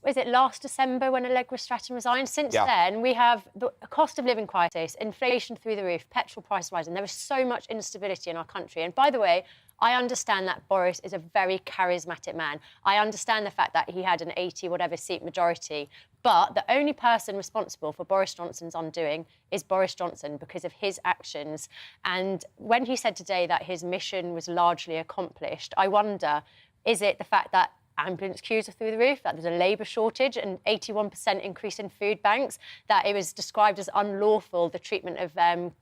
was it last December when Allegra Stratton resigned? Since then, we have the cost of living crisis, inflation through the roof, petrol price rising. There is so much instability in our country. And by the way, I understand that Boris is a very charismatic man. I understand the fact that he had an 80-whatever seat majority. But the only person responsible for Boris Johnson's undoing is Boris Johnson because of his actions. And when he said today that his mission was largely accomplished, I wonder, is it the fact that ambulance queues are through the roof, that there's a labour shortage, an 81% increase in food banks, that it was described as unlawful, the treatment of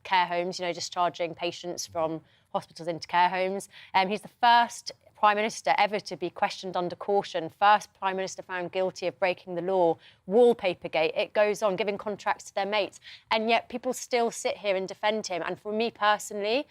care homes, you know, discharging patients from hospitals into care homes. He's the first Prime Minister ever to be questioned under caution, first Prime Minister found guilty of breaking the law, Wallpapergate, it goes on, giving contracts to their mates. And yet people still sit here and defend him. And for me personally,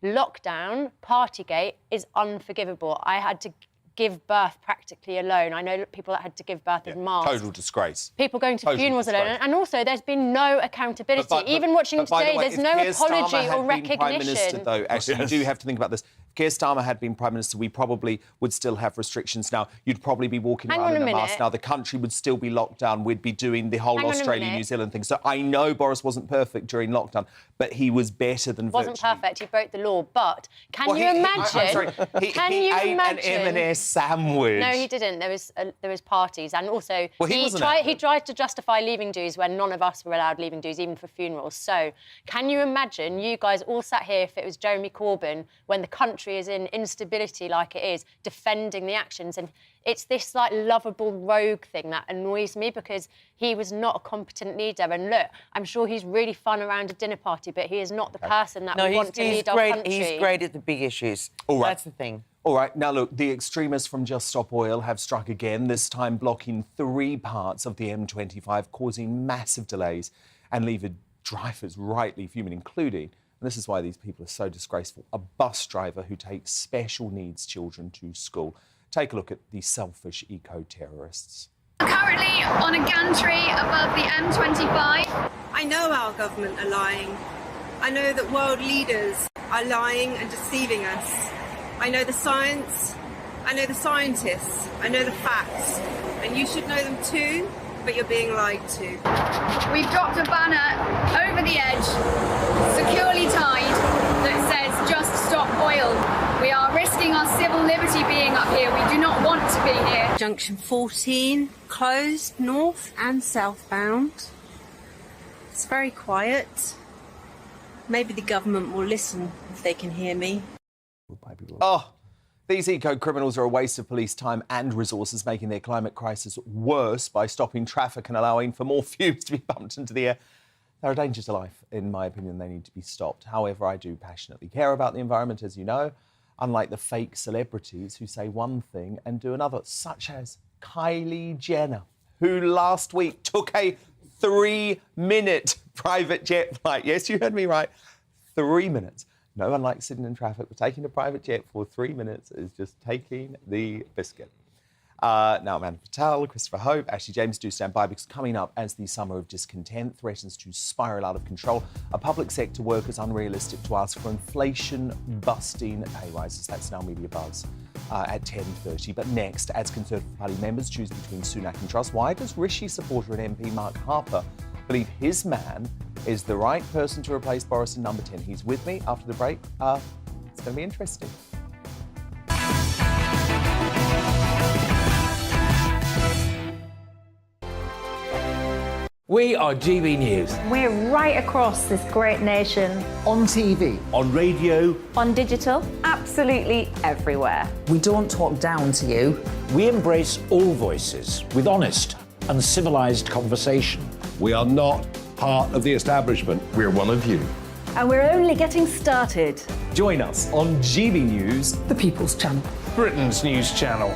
lockdown, Partygate is unforgivable. I had to give birth practically alone. I know people that had to give birth in March. Total disgrace. People going to funerals alone. And also, there's been no accountability. Even watching today, there's no apology or recognition. Prime Minister, though, actually, you do have to think about this. If Keir Starmer had been Prime Minister, we probably would still have restrictions now. You'd probably be walking around in a mask now. The country would still be locked down. We'd be doing the whole Australia, New Zealand thing. So I know Boris wasn't perfect during lockdown, but he was better than wasn't perfect. He broke the law. But can you imagine? I'm sorry. He ate an M&S sandwich. No, he didn't. There was parties, and also he tried to justify leaving dues when none of us were allowed leaving dues, even for funerals. So, can you imagine you guys all sat here if it was Jeremy Corbyn when the country is in instability like it is, defending the actions? And it's this like lovable rogue thing that annoys me because he was not a competent leader. And look, I'm sure he's really fun around a dinner party, but he is not the person that we want to lead our country. He's great at the big issues. All right. That's the thing. All right, now look, the extremists from Just Stop Oil have struck again, this time blocking 3 parts of the M25, causing massive delays and leaving drivers rightly fuming, including, and this is why these people are so disgraceful, a bus driver who takes special needs children to school. Take a look at these selfish eco-terrorists. Currently on a gantry above the M25. I know our government are lying. I know that world leaders are lying and deceiving us. I know the science, I know the scientists, I know the facts, and you should know them too, but you're being lied to. We've dropped a banner over the edge, securely tied, that says just stop oil. We are risking our civil liberty being up here. We do not want to be here. Junction 14 closed north and southbound. It's very quiet. Maybe the government will listen if they can hear me. Oh, these eco-criminals are a waste of police time and resources, making their climate crisis worse by stopping traffic and allowing for more fumes to be pumped into the air. They're a danger to life. In my opinion, they need to be stopped. However, I do passionately care about the environment, as you know, unlike the fake celebrities who say one thing and do another, such as Kylie Jenner, who last week took a 3-minute private jet flight. Yes, you heard me right. 3 minutes. No one likes sitting in traffic, but taking a private jet for 3 minutes is just taking the biscuit. Now, Amanda Patel, Christopher Hope, Ashley James, do stand by, because coming up as the summer of discontent threatens to spiral out of control, are public sector workers unrealistic to ask for inflation-busting pay rises? That's Now Media Buzz at 10:30. But next, as Conservative Party members choose between Sunak and Truss, why does Rishi supporter and MP Mark Harper believe his man is the right person to replace Boris in number 10? He's with me after the break. It's going to be interesting. We are GB News. We're right across this great nation. On TV. On radio. On digital. Absolutely everywhere. We don't talk down to you. We embrace all voices with honest and civilised conversation. We are not part of the establishment. We're one of you. And we're only getting started. Join us on GB News, The People's Channel. Britain's news channel.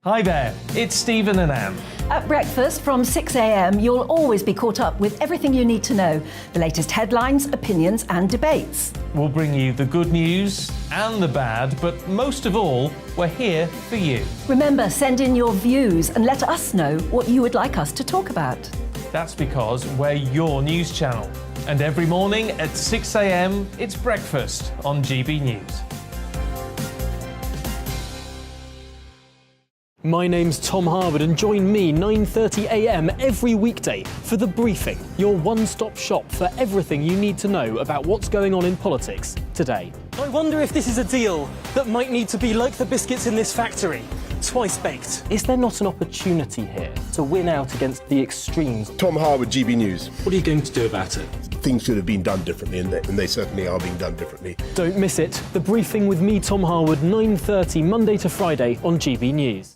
Hi there, it's Stephen and Anne. At breakfast from 6 a.m, you'll always be caught up with everything you need to know. The latest headlines, opinions and debates. We'll bring you the good news and the bad, but most of all, we're here for you. Remember, send in your views and let us know what you would like us to talk about. That's because we're your news channel. And every morning at 6 a.m, it's breakfast on GB News. My name's Tom Harwood, and join me 9:30 a.m. every weekday for The Briefing, your one-stop shop for everything you need to know about what's going on in politics today. I wonder if this is a deal that might need to be like the biscuits in this factory, twice baked. Is there not an opportunity here to win out against the extremes? Tom Harwood, GB News. What are you going to do about it? Things should have been done differently, and they certainly are being done differently. Don't miss it. The Briefing with me, Tom Harwood, 9:30 Monday to Friday on GB News.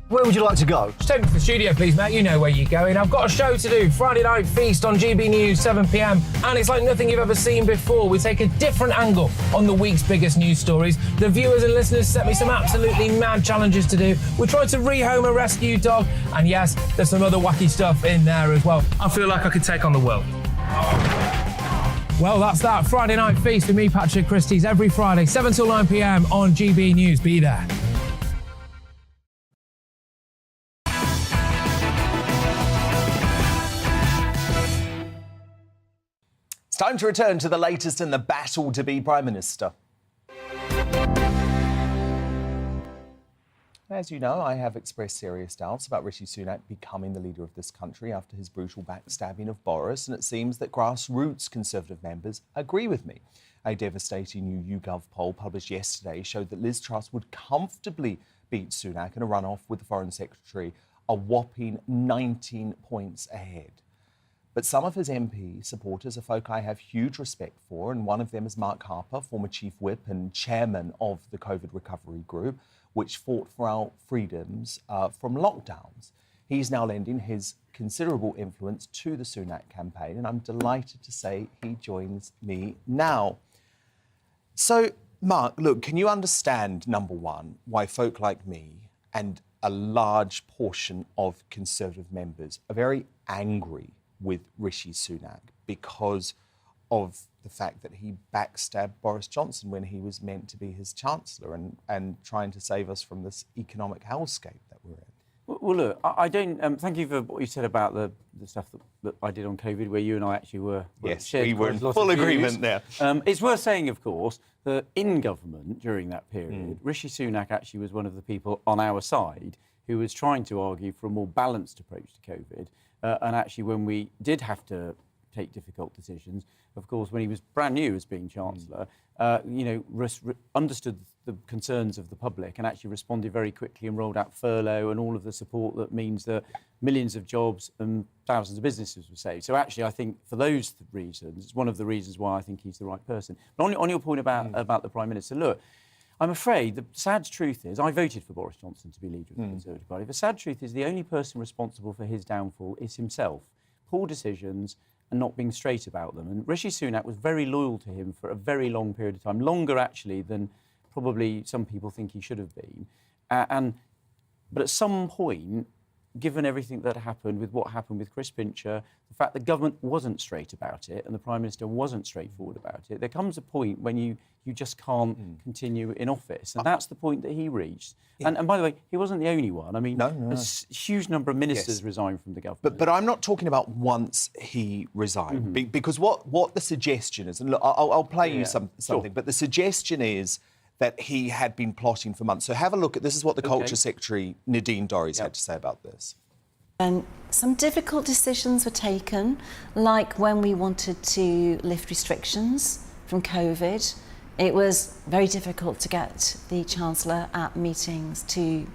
Where would you like to go? Just take me to the studio, please, mate. You know where you're going. I've got a show to do. Friday Night Feast on GB News, 7 p.m. And it's like nothing you've ever seen before. We take a different angle on the week's biggest news stories. The viewers and listeners set me some absolutely mad challenges to do. We tried to rehome a rescue dog. And yes, there's some other wacky stuff in there as well. I feel like I could take on the world. Well, that's that. Friday Night Feast with me, Patrick Christie's, every Friday, 7 till 9 p.m. on GB News. Be there. It's time to return to the latest in the battle to be Prime Minister. As you know, I have expressed serious doubts about Rishi Sunak becoming the leader of this country after his brutal backstabbing of Boris, and it seems that grassroots Conservative members agree with me. A devastating new YouGov poll published yesterday showed that Liz Truss would comfortably beat Sunak in a runoff with the Foreign Secretary, a whopping 19 points ahead. But some of his MP supporters are folk I have huge respect for, and one of them is Mark Harper, former Chief Whip and chairman of the COVID recovery group, which fought for our freedoms from lockdowns. He's now lending his considerable influence to the Sunak campaign, and I'm delighted to say he joins me now. So, Mark, look, can you understand, number one, why folk like me and a large portion of Conservative members are very angry with Rishi Sunak because of the fact that he backstabbed Boris Johnson when he was meant to be his Chancellor and trying to save us from this economic hellscape that we're in? Well, look, I don't. Thank you for what you said about the stuff that I did on COVID, where you and I actually were. Yes, shared we were in quite a lot full of views. agreement there. It's worth saying, of course, that in government during that period, Rishi Sunak actually was one of the people on our side who was trying to argue for a more balanced approach to COVID. And actually, when we did have to take difficult decisions, of course, when he was brand new as being Chancellor, understood the concerns of the public and actually responded very quickly and rolled out furlough and all of the support that means that millions of jobs and thousands of businesses were saved. So actually, I think for those reasons, it's one of the reasons why I think he's the right person. But on your point about the Prime Minister, look, I'm afraid the sad truth is I voted for Boris Johnson to be leader of the Conservative Party. The sad truth is the only person responsible for his downfall is himself. Poor decisions and not being straight about them. And Rishi Sunak was very loyal to him for a very long period of time, longer actually than probably some people think he should have been. But at some point, given everything that happened with what happened with Chris Pincher, the fact the government wasn't straight about it and the Prime Minister wasn't straightforward about it, there comes a point when you just can't continue in office. And that's the point that he reached. Yeah. And by the way, he wasn't the only one. I mean, a huge number of ministers resigned from the government. But I'm not talking about once he resigned, because what the suggestion is, and look, I'll play you something, but the suggestion is that he had been plotting for months. So have a look at, this is what the Culture Secretary, Nadine Dorries, had to say about this. And some difficult decisions were taken, like when we wanted to lift restrictions from COVID. It was very difficult to get the Chancellor at meetings to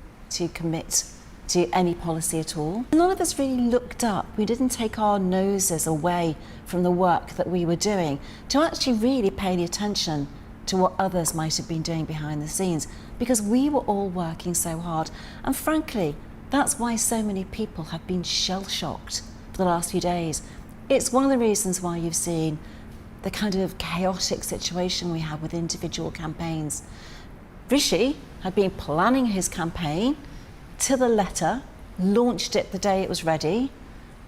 commit to any policy at all. None of us really looked up. We didn't take our noses away from the work that we were doing to actually really pay the attention to what others might have been doing behind the scenes, because we were all working so hard. And frankly, that's why so many people have been shell-shocked for the last few days. It's one of the reasons why you've seen the kind of chaotic situation we have with individual campaigns. Rishi had been planning his campaign to the letter, launched it the day it was ready,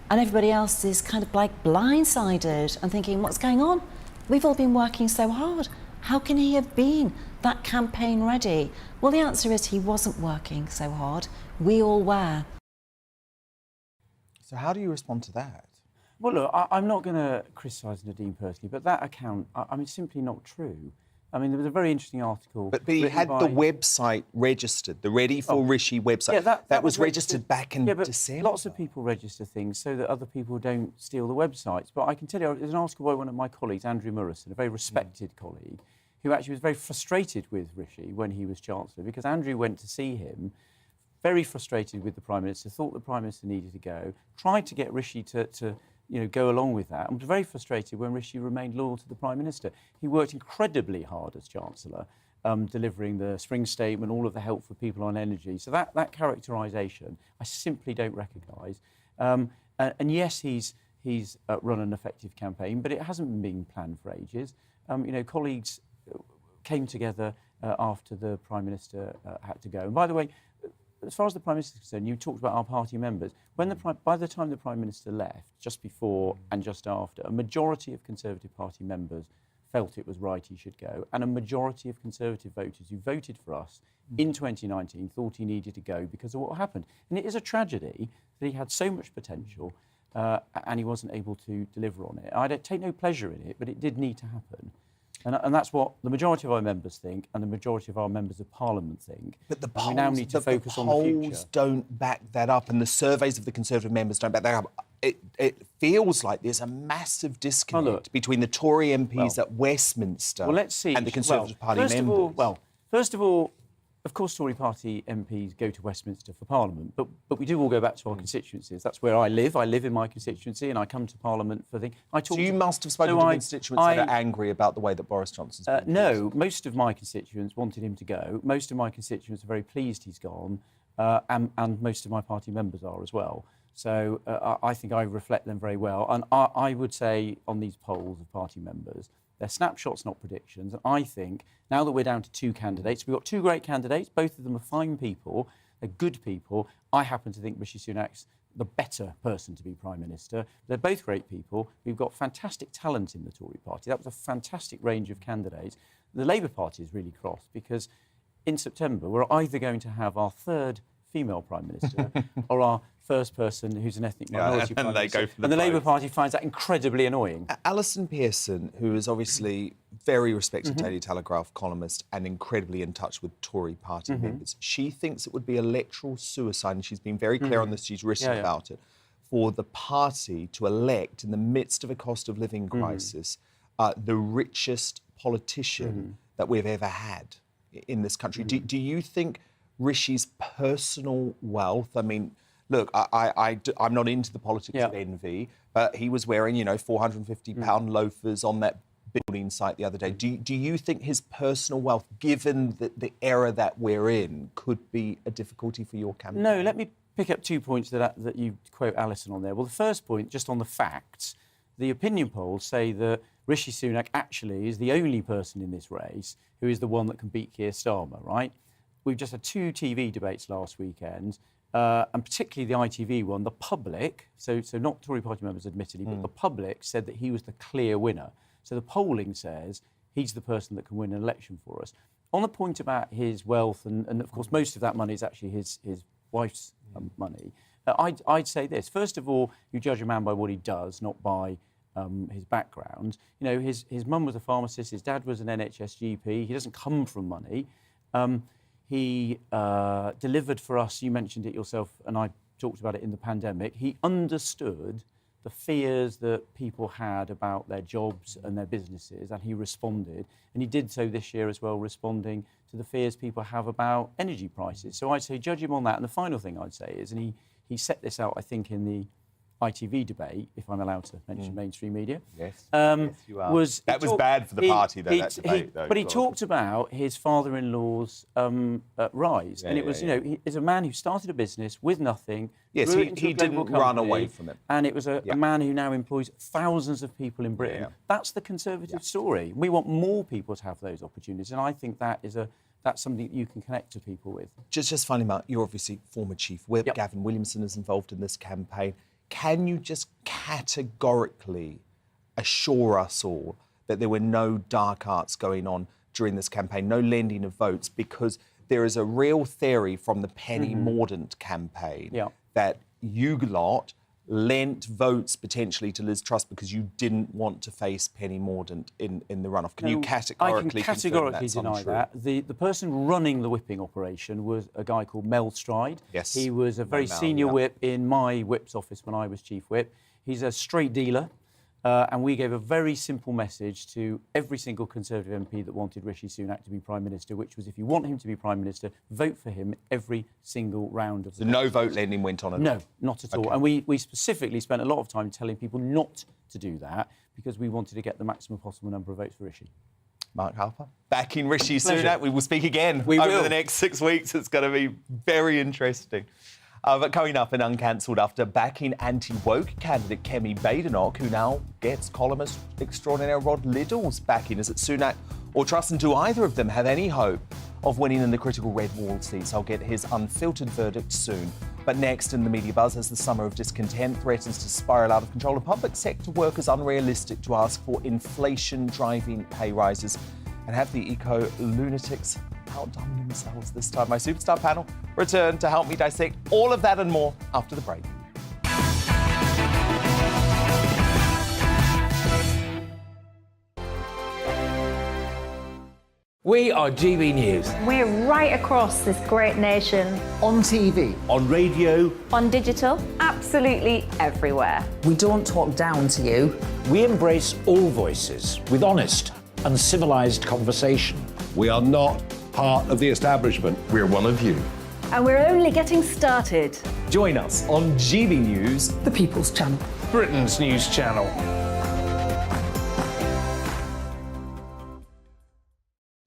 and everybody else is kind of like blindsided and thinking, what's going on? We've all been working so hard. How can he have been that campaign ready? Well, the answer is he wasn't working so hard. We all were. So how do you respond to that? Well, look, I'm not going to criticise Nadine personally, but that account, I mean, simply not true. I mean, there was a very interesting article. But he had the website registered, the Ready for Rishi website. Yeah, that was registered back in December. Lots of people register things so that other people don't steal the websites. But I can tell you, there's an article by one of my colleagues, Andrew Murrison, a very respected colleague, who actually was very frustrated with Rishi when he was Chancellor, because Andrew went to see him, very frustrated with the Prime Minister, thought the Prime Minister needed to go, tried to get Rishi to go along with that, and was very frustrated when Rishi remained loyal to the Prime Minister. He worked incredibly hard as Chancellor, delivering the spring statement, all of the help for people on energy. So that characterisation, I simply don't recognise. And yes, he's run an effective campaign, but it hasn't been planned for ages. Colleagues came together after the Prime Minister had to go. And by the way, as far as the Prime Minister is concerned, you talked about our party members. By the time the Prime Minister left, just before and just after, a majority of Conservative Party members felt it was right he should go, and a majority of Conservative voters who voted for us in 2019 thought he needed to go because of what happened. And it is a tragedy that he had so much potential and he wasn't able to deliver on it. I don't take no pleasure in it, but it did need to happen. And that's what the majority of our members think, and the majority of our members of Parliament think. But the we now need to focus on the future. Polls don't back that up, and the surveys of the Conservative members don't back that up. It feels like there's a massive disconnect between the Tory MPs at Westminster and the Conservative Party members. First of all, of course, Tory party MPs go to Westminster for Parliament, but we do all go back to our constituencies. That's where I live. I live in my constituency, and I come to Parliament for things. So you must have spoken to constituents that are angry about the way that Boris Johnson's been No, most of my constituents wanted him to go. Most of my constituents are very pleased he's gone, and most of my party members are as well. So I think I reflect them very well. And I would say on these polls of party members, they're snapshots, not predictions. And I think now that we're down to two candidates, we've got two great candidates. Both of them are fine people. They're good people. I happen to think Rishi Sunak's the better person to be Prime Minister. They're both great people. We've got fantastic talent in the Tory party. That was a fantastic range of candidates. The Labour Party is really cross because in September we're either going to have our third female Prime Minister or our first person who's an ethnic minority Prime and they Minister. go for and the Labour both. Party finds that incredibly annoying. Alison Pearson, who is obviously very respected Daily Telegraph columnist and incredibly in touch with Tory party members, she thinks it would be electoral suicide, and she's been very clear on this, she's written about it, for the party to elect, in the midst of a cost of living crisis, the richest politician that we've ever had in this country. Do you think Rishi's personal wealth, I mean, look, I'm not into the politics of envy, but he was wearing, you know, £450 loafers on that building site the other day. Do you think his personal wealth, given the era that we're in, could be a difficulty for your campaign? No, let me pick up 2 points that you quote Alison on there. Well, the first point, just on the facts, the opinion polls say that Rishi Sunak actually is the only person in this race who is the one that can beat Keir Starmer, right? We've just had 2 TV debates last weekend, and particularly the ITV one, the public, so not Tory party members admittedly, but the public said that he was the clear winner. So the polling says he's the person that can win an election for us. On the point about his wealth, and of course most of that money is actually his wife's money, I'd say this. First of all, you judge a man by what he does, not by his background. You know, his mum was a pharmacist, his dad was an NHS GP, he doesn't come from money. He delivered for us, you mentioned it yourself, and I talked about it in the pandemic. He understood the fears that people had about their jobs and their businesses, and he responded. And he did so this year as well, responding to the fears people have about energy prices. So I'd say judge him on that. And the final thing I'd say is, and he set this out, I think, in the ITV debate, if I'm allowed to mention mainstream media. Yes, yes you are. Was bad for the party, though, that debate. Though, but he talked about his father-in-law's rise. And it was, you know, he is a man who started a business with nothing. Yes, he didn't run away from it. And it was a man who now employs thousands of people in Britain. That's the Conservative story. We want more people to have those opportunities. And I think that's something that you can connect to people with. Just finally, Mark, you're obviously former Chief Whip. Gavin Williamson is involved in this campaign. Can you just categorically assure us all that there were no dark arts going on during this campaign, no lending of votes? Because there is a real theory from the Penny Mordaunt campaign that you lot lent votes potentially to Liz Truss because you didn't want to face Penny Mordaunt in the runoff. Can you categorically I can categorically confirm deny that. The person running the whipping operation was a guy called Mel Stride. Yes. He was a very senior whip in my whip's office when I was chief whip. He's a straight dealer. And we gave a very simple message to every single Conservative MP that wanted Rishi Sunak to be Prime Minister, which was, if you want him to be Prime Minister, vote for him every single round of the no vote lending went on at all? No, not at all. And we specifically spent a lot of time telling people not to do that because we wanted to get the maximum possible number of votes for Rishi. Mark Harper, backing Rishi Sunak. We will speak again over the next 6 weeks. It's going to be very interesting. But coming up and uncancelled after backing anti-woke candidate Kemi Badenoch, who now gets columnist extraordinaire Rod Liddell's backing. Is it Sunak or Truss? And do either of them have any hope of winning in the critical red wall seats? I'll get his unfiltered verdict soon. But next in the media buzz, as the summer of discontent threatens to spiral out of control, and public sector workers unrealistic to ask for inflation-driving pay rises. And have the eco-lunatics outdone themselves this time? My superstar panel return to help me dissect all of that and more after the break. We are GB News. We're right across this great nation. On TV. On radio. On digital. Absolutely everywhere. We don't talk down to you. We embrace all voices with honest and civilised conversation. We are not part of the establishment. We're one of you. And we're only getting started. Join us on GB News, the People's Channel, Britain's news channel.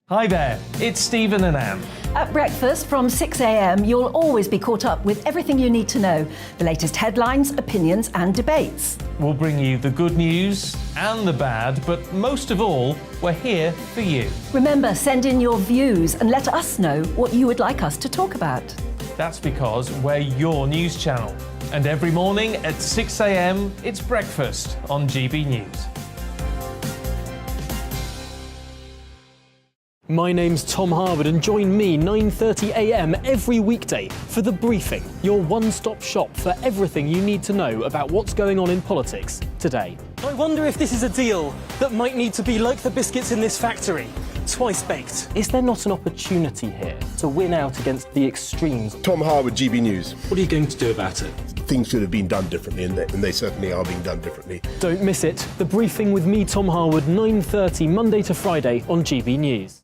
Hi there, it's Stephen and Anne. At breakfast from 6 a.m, you'll always be caught up with everything you need to know, the latest headlines, opinions and debates. We'll bring you the good news and the bad, but most of all, we're here for you. Remember, send in your views and let us know what you would like us to talk about. That's because we're your news channel. And every morning at 6 a.m, it's breakfast on GB News. My name's Tom Harwood and join me 9:30 a.m. every weekday for The Briefing, your one-stop shop for everything you need to know about what's going on in politics today. I wonder if this is a deal that might need to be like the biscuits in this factory, twice baked. Is there not an opportunity here to win out against the extremes? Tom Harwood, GBNews. What are you going to do about it? Things should have been done differently, and they certainly are being done differently. Don't miss it. The Briefing with me, Tom Harwood, 9:30 Monday to Friday on GB News.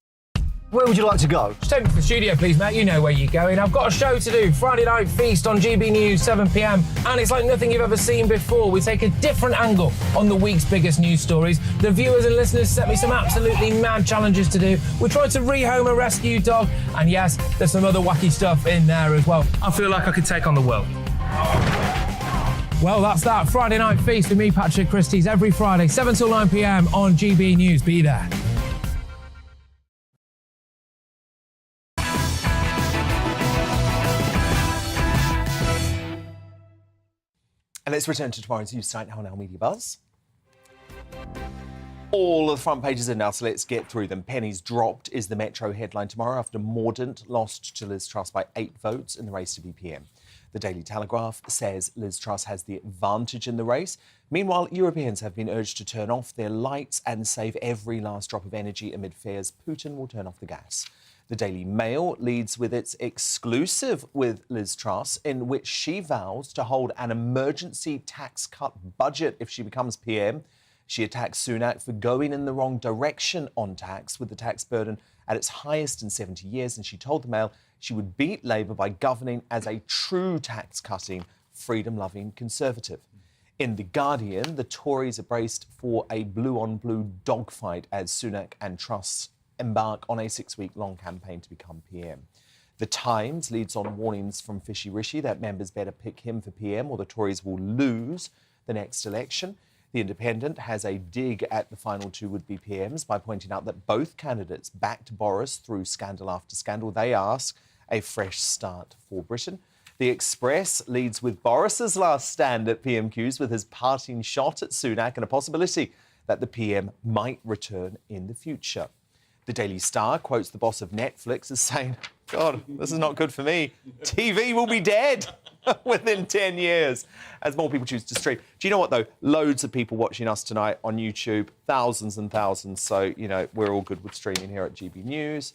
Where would you like to go? Just take me to the studio, please, mate. You know where you're going. I've got a show to do. Friday Night Feast on GB News, 7 p.m. And it's like nothing you've ever seen before. We take a different angle on the week's biggest news stories. The viewers and listeners set me some absolutely mad challenges to do. We tried to rehome a rescue dog. And yes, there's some other wacky stuff in there as well. I feel like I could take on the world. Well, that's that. Friday Night Feast with me, Patrick Christie's, every Friday, 7 till 9 p.m. on GB News. Be there. And let's return to tomorrow's news site, Now Media Buzz. All of the front pages are now, so let's get through them. Pennies dropped is the Metro headline tomorrow after Mordaunt lost to Liz Truss by 8 votes in the race to be PM. The Daily Telegraph says Liz Truss has the advantage in the race. Meanwhile, Europeans have been urged to turn off their lights and save every last drop of energy amid fears Putin will turn off the gas. The Daily Mail leads with its exclusive with Liz Truss, in which she vows to hold an emergency tax cut budget if she becomes PM. She attacks Sunak for going in the wrong direction on tax, with the tax burden at its highest in 70 years. And she told the Mail she would beat Labour by governing as a true tax-cutting, freedom-loving Conservative. In The Guardian, the Tories are braced for a blue-on-blue dogfight as Sunak and Truss embark on a 6-week-long campaign to become PM. The Times leads on warnings from Fishy Rishi that members better pick him for PM or the Tories will lose the next election. The Independent has a dig at the final two would-be PMs by pointing out that both candidates backed Boris through scandal after scandal. They ask a fresh start for Britain. The Express leads with Boris's last stand at PMQs with his parting shot at Sunak and a possibility that the PM might return in the future. The Daily Star quotes the boss of Netflix as saying, God, this is not good for me. TV will be dead within 10 years as more people choose to stream. Do you know what, though? Loads of people watching us tonight on YouTube, thousands and thousands. So, you know, we're all good with streaming here at GB News.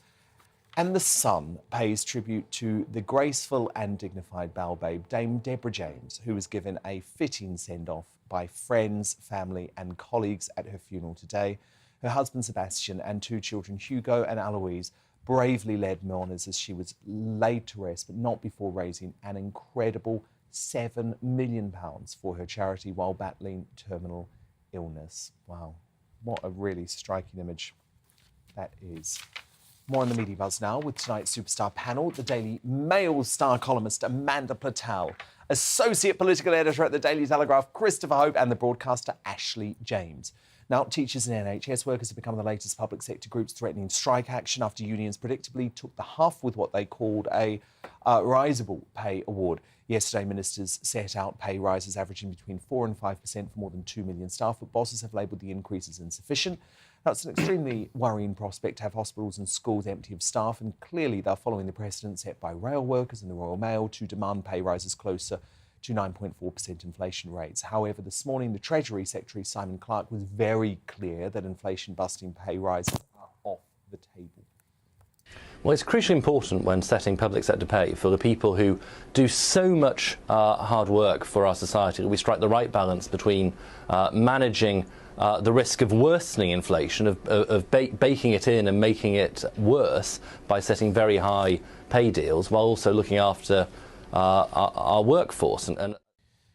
And The Sun pays tribute to the graceful and dignified bell babe, Dame Deborah James, who was given a fitting send-off by friends, family and colleagues at her funeral today. Her husband, Sebastian, and 2 children, Hugo and Eloise, bravely led mourners as she was laid to rest, but not before raising an incredible £7 million for her charity while battling terminal illness. Wow, what a really striking image that is. More on the Media Buzz now with tonight's superstar panel, the Daily Mail star columnist Amanda Platel, associate political editor at the Daily Telegraph Christopher Hope, and the broadcaster Ashley James. Now, teachers and NHS workers have become the latest public sector groups threatening strike action after unions predictably took the huff with what they called a risable pay award. Yesterday, ministers set out pay rises averaging between 4% and 5% for more than 2 million staff, but bosses have labelled the increases insufficient. Now, it's an extremely worrying prospect to have hospitals and schools empty of staff, and clearly they're following the precedent set by rail workers and the Royal Mail to demand pay rises closer to 9.4% inflation rates. However, this morning, the Treasury Secretary Simon Clarke was very clear that inflation-busting pay rises are off the table. Well, it's crucially important when setting public sector pay for the people who do so much hard work for our society that we strike the right balance between managing the risk of worsening inflation, of baking it in and making it worse by setting very high pay deals, while also looking after our workforce. And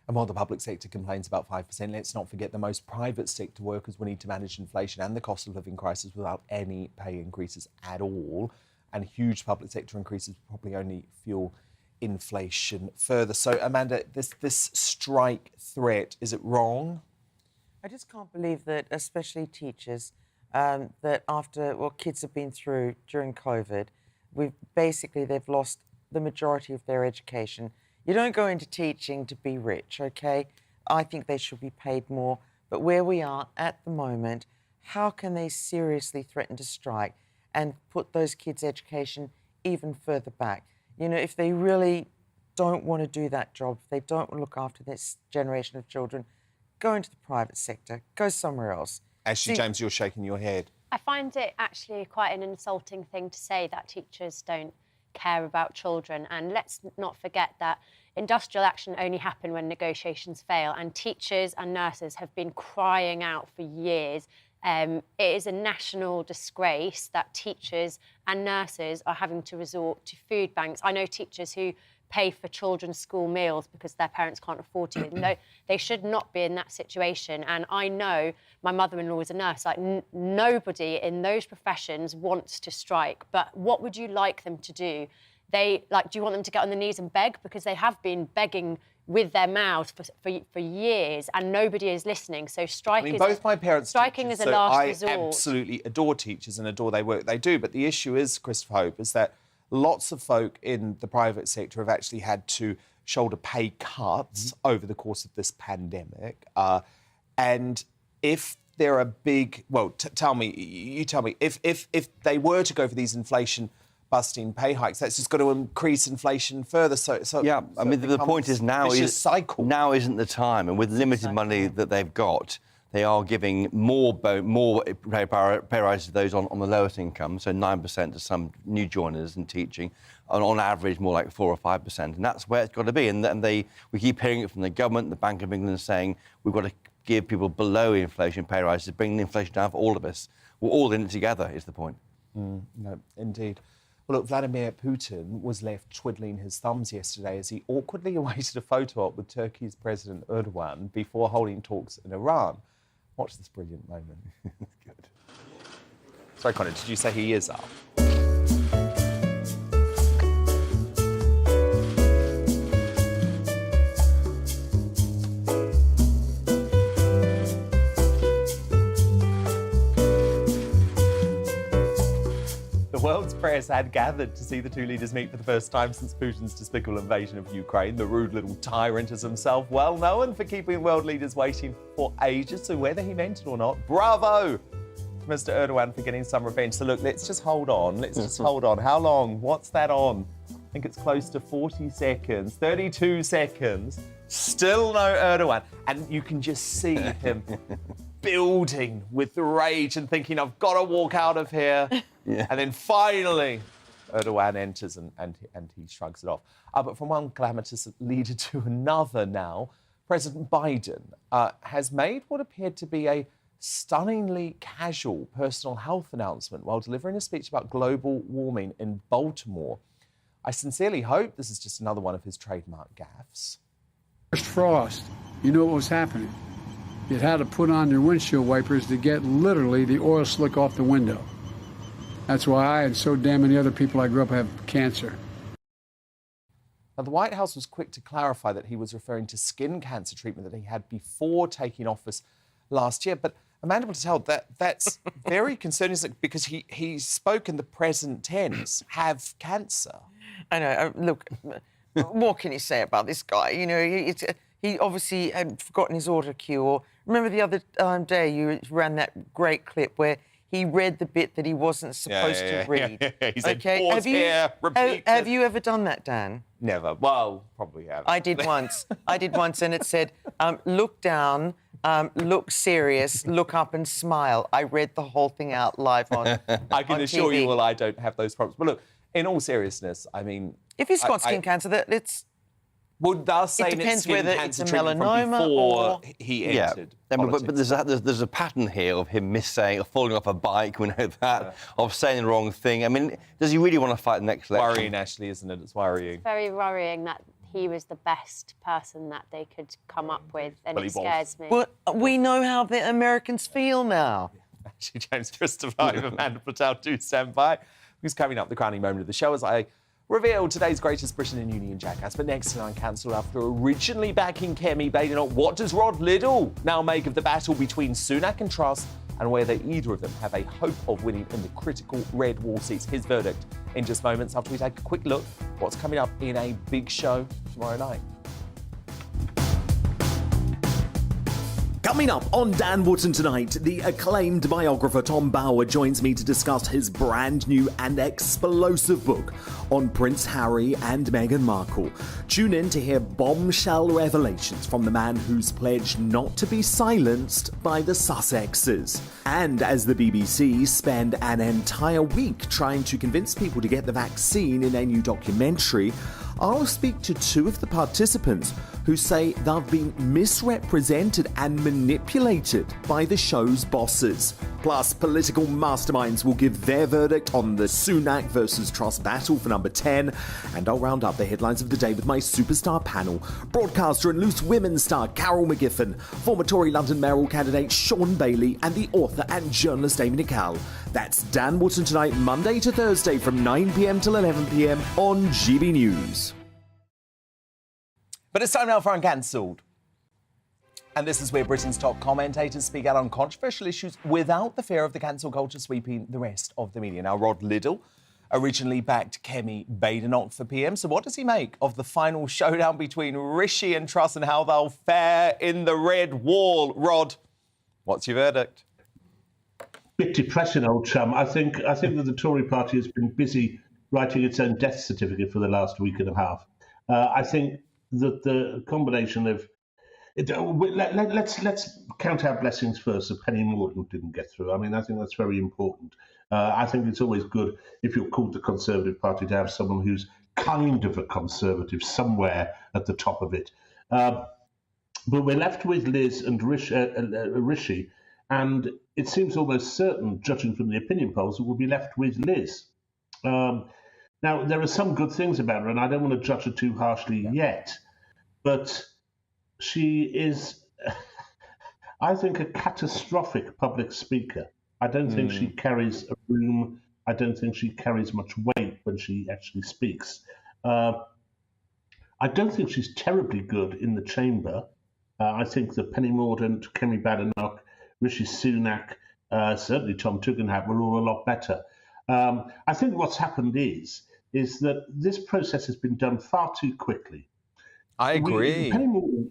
while the public sector complains about 5%, let's not forget the most private sector workers will need to manage inflation and the cost of living crisis without any pay increases at all. And huge public sector increases will probably only fuel inflation further. So, Amanda, this strike threat, is it wrong? I just can't believe that, especially teachers, that after what kids have been through during COVID, they've lost the majority of their education. You don't go into teaching to be rich, OK? I think they should be paid more. But where we are at the moment, how can they seriously threaten to strike? and put those kids' education even further back. You know, if they really don't want to do that job, if they don't want to look after this generation of children, go into the private sector, go somewhere else. Ashley James, you're shaking your head. I find it actually quite an insulting thing to say that teachers don't care about children. And let's not forget that industrial action only happened when negotiations fail, and teachers and nurses have been crying out for years. It is a national disgrace that teachers and nurses are having to resort to food banks. I know teachers who pay for children's school meals because their parents can't afford to. No, they should not be in that situation. And I know my mother-in-law is a nurse. Like, nobody in those professions wants to strike. But what would you like them to do? Do you want them to get on their knees and beg? Because they have been begging with their mouths for years, and nobody is listening. So striking is a last resort. I absolutely adore teachers and adore the work they do. But the issue is, Christopher Hope, is that lots of folk in the private sector have actually had to shoulder pay cuts over the course of this pandemic. And if there are big... Well, tell me, if they were to go for these inflation-busting pay hikes, that's just got to increase inflation further. Yeah, I mean, the point is now isn't the time. And with limited money that they've got, they are giving more pay rises to those on the lowest income, so 9% to some new joiners in teaching, and on average more like 4 or 5%, and that's where it's got to be. And we keep hearing it from the government, the Bank of England, saying we've got to give people below inflation pay rises, bring the inflation down for all of us. We're all in it together, is the point. No, indeed. Well, look, Vladimir Putin was left twiddling his thumbs yesterday as he awkwardly awaited a photo op with Turkey's President Erdogan before holding talks in Iran. Watch this brilliant moment. Good. Sorry, Connor, did you say he is up? The world's press had gathered to see the two leaders meet for the first time since Putin's despicable invasion of Ukraine. The rude little tyrant is himself well known for keeping world leaders waiting for ages. So whether he meant it or not, bravo to Mr. Erdogan for getting some revenge. So look, let's just hold on. How long? What's that on? I think it's close to 40 seconds, 32 seconds. Still no Erdogan. And you can just see him building with rage and thinking, I've got to walk out of here. Yeah. And then finally, Erdogan enters and he shrugs it off. But from one calamitous leader to another now, President Biden has made what appeared to be a stunningly casual personal health announcement while delivering a speech about global warming in Baltimore. I sincerely hope this is just another one of his trademark gaffes. First frost, you know what was happening. You had to put on your windshield wipers to get literally the oil slick off the window. That's why I and so damn many other people I grew up have cancer. Now, the White House was quick to clarify that he was referring to skin cancer treatment that he had before taking office last year. But Amanda Patel, that's very concerning because he spoke in the present tense, have cancer. I know. Look, what can you say about this guy? You know, he obviously had forgotten his auto cue. Or remember the other day you ran that great clip where he read the bit that he wasn't supposed to read. Yeah. He said, pause here, repeat Have you ever done that, Dan? Never. Well, probably have. I did once. And it said, look down, look serious, look up and smile. I read the whole thing out live on I can assure you, I don't have those problems. But look, in all seriousness, I mean... If he's got skin cancer, it's... Well, they're saying depends it's skin whether cancer it's a treatment melanoma from before or... he entered. But there's a pattern here of him missaying, or falling off a bike, we know that, of saying the wrong thing. I mean, does he really want to fight the next election? Worrying, Ashley, isn't it? It's worrying. It's very worrying that he was the best person that they could come up with, and it scares me. Well, we know how the Americans feel now. Ashley James, Christopher, Amanda Patel, do stand by. Who's coming up, the crowning moment of the show, as I revealed today's greatest Britain and Union jackass, but next tonight cancelled after originally backing Kemi Baden on what does Rod Liddle now make of the battle between Sunak and Truss, and whether either of them have a hope of winning in the critical red wall seats. His verdict in just moments after we take a quick look at what's coming up in a big show tomorrow night. Coming up on Dan Wootton tonight, the acclaimed biographer Tom Bower joins me to discuss his brand new and explosive book on Prince Harry and Meghan Markle. Tune in to hear bombshell revelations from the man who's pledged not to be silenced by the Sussexes. And as the BBC spend an entire week trying to convince people to get the vaccine in their new documentary, I'll speak to two of the participants who say they've been misrepresented and manipulated by the show's bosses. Plus, political masterminds will give their verdict on the Sunak versus Truss battle for number 10, and I'll round up the headlines of the day with my superstar panel. Broadcaster and loose women's star Carol McGiffin, former Tory London mayoral candidate Sean Bailey, and the author and journalist Amy Nicol. That's Dan Wootton tonight, Monday to Thursday from 9 p.m. till 11 p.m. on GB News. But it's time now for Uncancelled. And this is where Britain's top commentators speak out on controversial issues without the fear of the cancel culture sweeping the rest of the media. Now, Rod Liddell originally backed Kemi Badenoch for PM. So what does he make of the final showdown between Rishi and Truss and how they'll fare in the red wall? Rod, what's your verdict? Bit depressing, old chum. I think that the Tory party has been busy writing its own death certificate for the last week and a half. I think that the combination of let's count our blessings first. That Penny Mordaunt didn't get through. I mean, I think that's very important. I think it's always good if you're called the Conservative Party to have someone who's kind of a Conservative somewhere at the top of it. But we're left with Liz and Rishi, and it seems almost certain, judging from the opinion polls, that we'll be left with Liz. Now, there are some good things about her, and I don't want to judge her too harshly yet, but she is, I think, a catastrophic public speaker. I don't think she carries a room. I don't think she carries much weight when she actually speaks. I don't think she's terribly good in the chamber. I think that Penny Mordaunt, Kemi Badenoch, Rishi Sunak, certainly Tom Tugendhat were all a lot better. I think what's happened is that this process has been done far too quickly. I agree. Do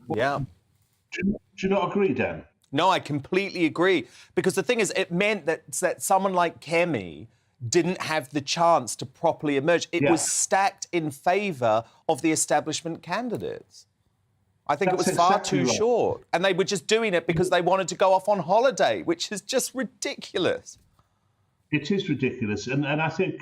you not agree, Dan? No, I completely agree. Because the thing is, it meant that someone like Kemi didn't have the chance to properly emerge. It was stacked in favour of the establishment candidates. I think it was far too short. And they were just doing it because they wanted to go off on holiday, which is just ridiculous. It is ridiculous. And I think,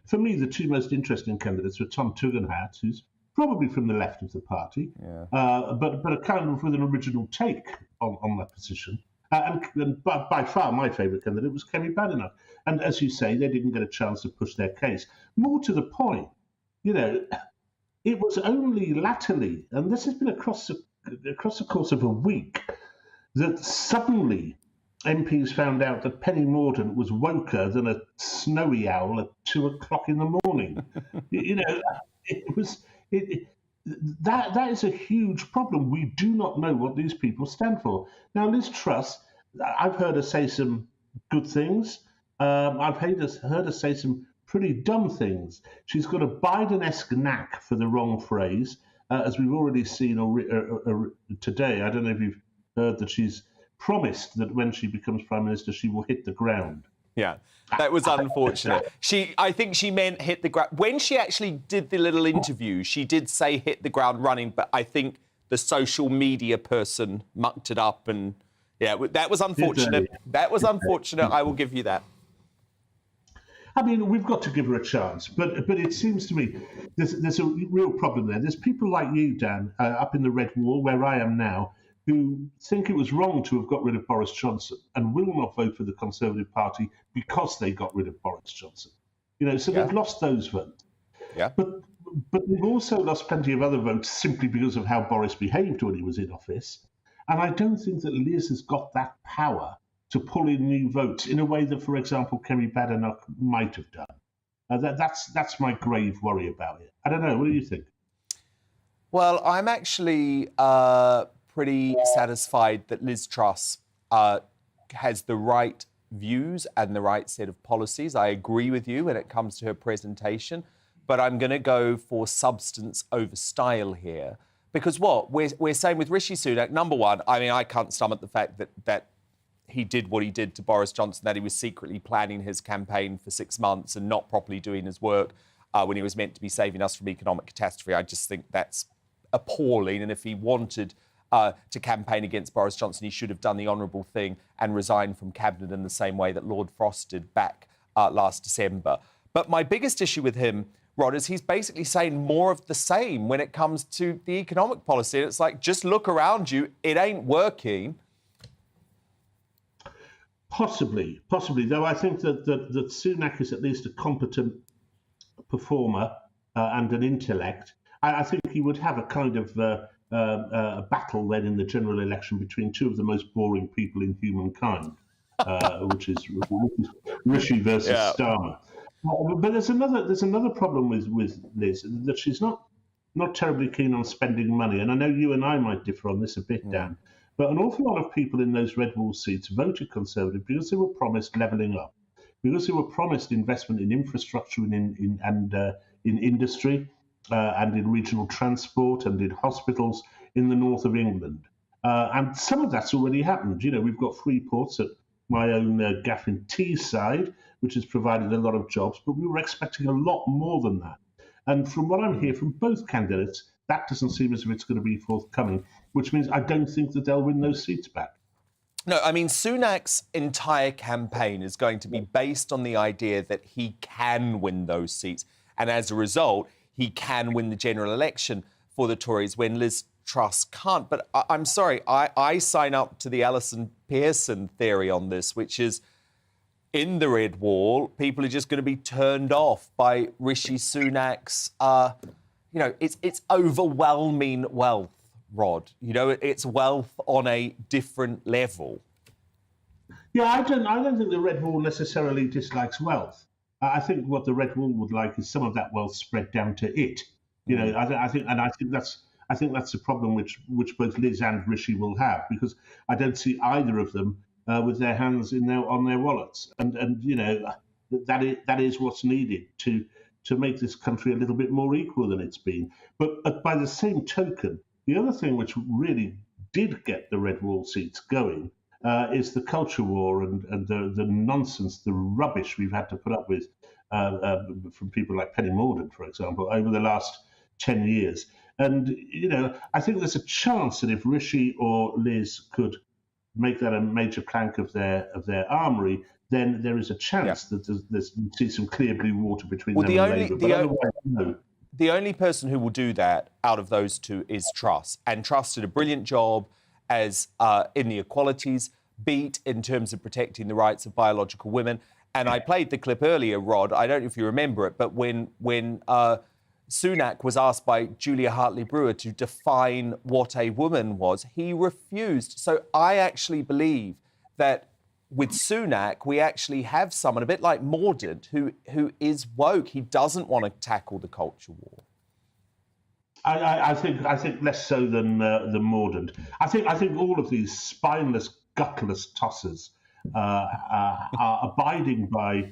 for me, the two most interesting candidates were Tom Tugendhat, who's probably from the left of the party, but a kind of with an original take on that position. And by far, my favourite candidate was Kemi Badenoch. And as you say, they didn't get a chance to push their case. More to the point, it was only latterly, and this has been across the course of a week, that suddenly MPs found out that Penny Mordaunt was woker than a snowy owl at 2 o'clock in the morning. That is a huge problem. We do not know what these people stand for. Now, Liz Truss, I've heard her say some good things. I've heard her say some pretty dumb things. She's got a Biden-esque knack for the wrong phrase, as we've already seen today. I don't know if you've heard that she's promised that when she becomes Prime Minister, she will hit the ground. Yeah, that was unfortunate. I think she meant hit the ground. When she actually did the little interview, she did say hit the ground running, but I think the social media person mucked it up, and that was unfortunate. That was unfortunate, I will give you that. I mean, we've got to give her a chance, but it seems to me there's a real problem there. There's people like you, Dan, up in the Red Wall, where I am now, who think it was wrong to have got rid of Boris Johnson and will not vote for the Conservative Party because they got rid of Boris Johnson. So they've lost those votes. Yeah. But they've also lost plenty of other votes simply because of how Boris behaved when he was in office. And I don't think that Liz has got that power to pull in new votes in a way that, for example, Kemi Badenoch might have done. That's my grave worry about it. I don't know. What do you think? Well, I'm actually pretty satisfied that Liz Truss has the right views and the right set of policies. I agree with you when it comes to her presentation, but I'm going to go for substance over style here, Because what we're saying with Rishi Sunak, number one, I mean, I can't stomach the fact that he did what he did to Boris Johnson, that he was secretly planning his campaign for 6 months and not properly doing his work when he was meant to be saving us from economic catastrophe. I just think that's appalling. And if he wanted to campaign against Boris Johnson, he should have done the honourable thing and resigned from cabinet in the same way that Lord Frost did back last December. But my biggest issue with him, Rod, is he's basically saying more of the same when it comes to the economic policy. And it's like, just look around you, it ain't working. Possibly, though I think that Sunak is at least a competent performer and an intellect. I think he would have a kind of a battle then in the general election between two of the most boring people in humankind, which is Rishi versus Starmer. But there's another problem with Liz, that she's not terribly keen on spending money. And I know you and I might differ on this a bit, Dan. But an awful lot of people in those red wall seats voted Conservative because they were promised levelling up, because they were promised investment in infrastructure and in industry and in regional transport and in hospitals in the north of England. And some of that's already happened. You know, we've got free ports at my own Gaffin Teesside, which has provided a lot of jobs, but we were expecting a lot more than that. And from what I'm hearing from both candidates, that doesn't seem as if it's going to be forthcoming, which means I don't think that they'll win those seats back. No, I mean, Sunak's entire campaign is going to be based on the idea that he can win those seats. And as a result, he can win the general election for the Tories when Liz Truss can't. But I'm sorry, I sign up to the Alison Pearson theory on this, which is in the red wall, people are just going to be turned off by Rishi Sunak's, you know, it's overwhelming wealth, Rod. You know, it's wealth on a different level. Yeah, I don't think the red wall necessarily dislikes wealth. I think what the red wall would like is some of that wealth spread down to it. You know, I think that's the problem which both Liz and Rishi will have, because I don't see either of them with their hands on their wallets, and you know that is what's needed to make this country a little bit more equal than it's been. But by the same token, the other thing which really did get the red wall seats going is the culture war and the nonsense, the rubbish we've had to put up with from people like Penny Mordaunt, for example, over the last 10 years. And, you know, I think there's a chance that if Rishi or Liz could make that a major plank of their armoury, then there is a chance that there's you see some clear blue water between them and Labour. But otherwise, no. The only person who will do that out of those two is Truss. And Truss did a brilliant job as in the equalities beat in terms of protecting the rights of biological women. And I played the clip earlier, Rod. I don't know if you remember it, but when Sunak was asked by Julia Hartley-Brewer to define what a woman was, he refused. So I actually believe that with Sunak, we actually have someone a bit like Mordaunt who is woke. He doesn't want to tackle the culture war. I think less so than Mordaunt. I think all of these spineless, gutless tossers are abiding by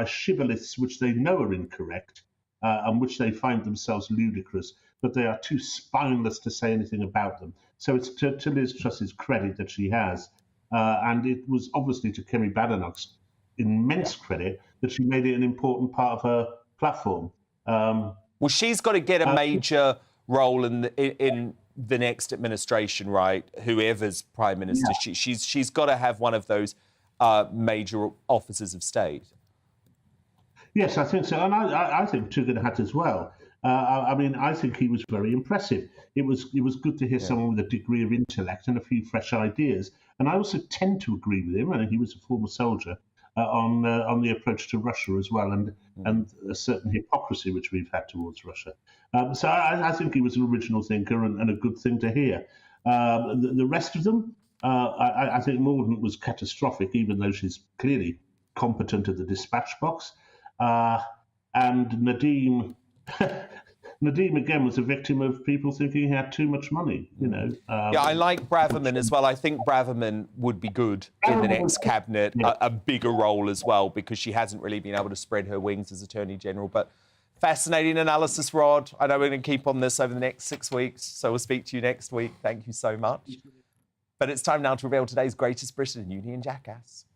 shibboleths which they know are incorrect and which they find themselves ludicrous, but they are too spineless to say anything about them. So it's to Liz Truss's credit that she has. And it was obviously to Kemi Badenoch's immense credit that she made it an important part of her platform. Well, she's got to get a major role in the next administration, right? Whoever's prime minister, yeah. She's got to have one of those major offices of state. Yes, I think so, and I think Tughan Hatt as well. I mean, I think he was very impressive. It was good to hear someone with a degree of intellect and a few fresh ideas. And I also tend to agree with him. I think he was a former soldier on the approach to Russia as well, and a certain hypocrisy which we've had towards Russia. So I think he was an original thinker and a good thing to hear. The rest of them, I think Mordaunt was catastrophic, even though she's clearly competent at the dispatch box. And Nadeem again was a victim of people thinking he had too much money, you know. Yeah, I like Braverman as well. I think Braverman would be good in the next cabinet, a bigger role as well, because she hasn't really been able to spread her wings as Attorney General. But Fascinating analysis, Rod. I know we're going to keep on this over the next 6 weeks, so we'll speak to you next week. Thank you so much. But it's time now to reveal today's greatest Britain Union jackass.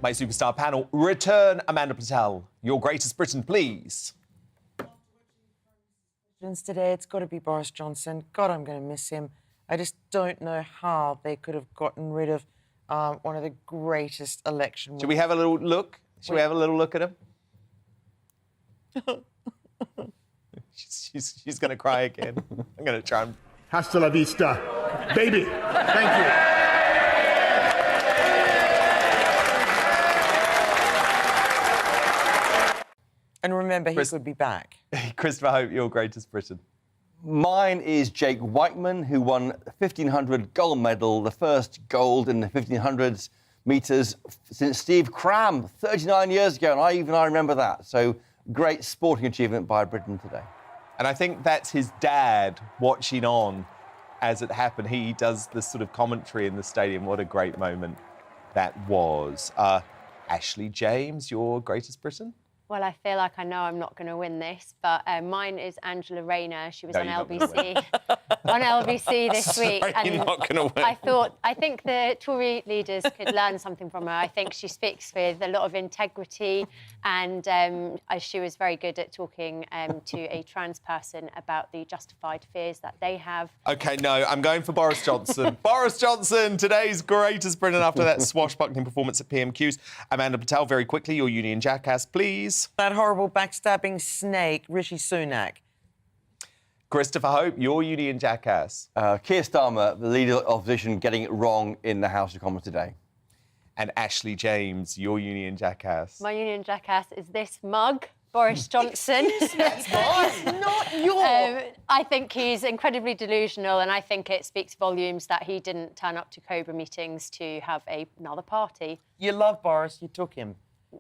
My superstar panel, return Amanda Patel. Your greatest Britain, please. Today, it's got to be Boris Johnson. God, I'm going to miss him. I just don't know how they could have gotten rid of one of the greatest election winners. Should we have a little look? Should we have a little look at him? she's going to cry again. I'm going to try and... Hasta la vista, baby. Thank you. And remember, he could be back. Christopher Hope, your greatest Britain. Mine is Jake Whiteman, who won 1,500 gold medal, the first gold in the 1,500 metres since Steve Cram 39 years ago, and I remember that. So great sporting achievement by Britain today. And I think that's his dad watching on as it happened. He does this sort of commentary in the stadium. What a great moment that was. Ashley James, your greatest Britain? Well, I feel like I know I'm not going to win this, but mine is Angela Rayner. She was on LBC on LBC this week, Sorry, and you're not going to win. I think the Tory leaders could learn something from her. I think she speaks with a lot of integrity, and she was very good at talking to a trans person about the justified fears that they have. OK, no, I'm going for Boris Johnson. Boris Johnson, today's greatest Britain after that swashbuckling performance at PMQs. Amanda Patel, very quickly, your union jackass, please. That horrible backstabbing snake, Rishi Sunak. Christopher Hope, your union jackass. Keir Starmer, the Leader of Opposition, getting it wrong in the House of Commons today. And Ashley James, your union jackass. My union jackass is this mug, Boris Johnson. That's not yours. I think he's incredibly delusional, and I think it speaks volumes that he didn't turn up to Cobra meetings to have another party. You love Boris, you took him.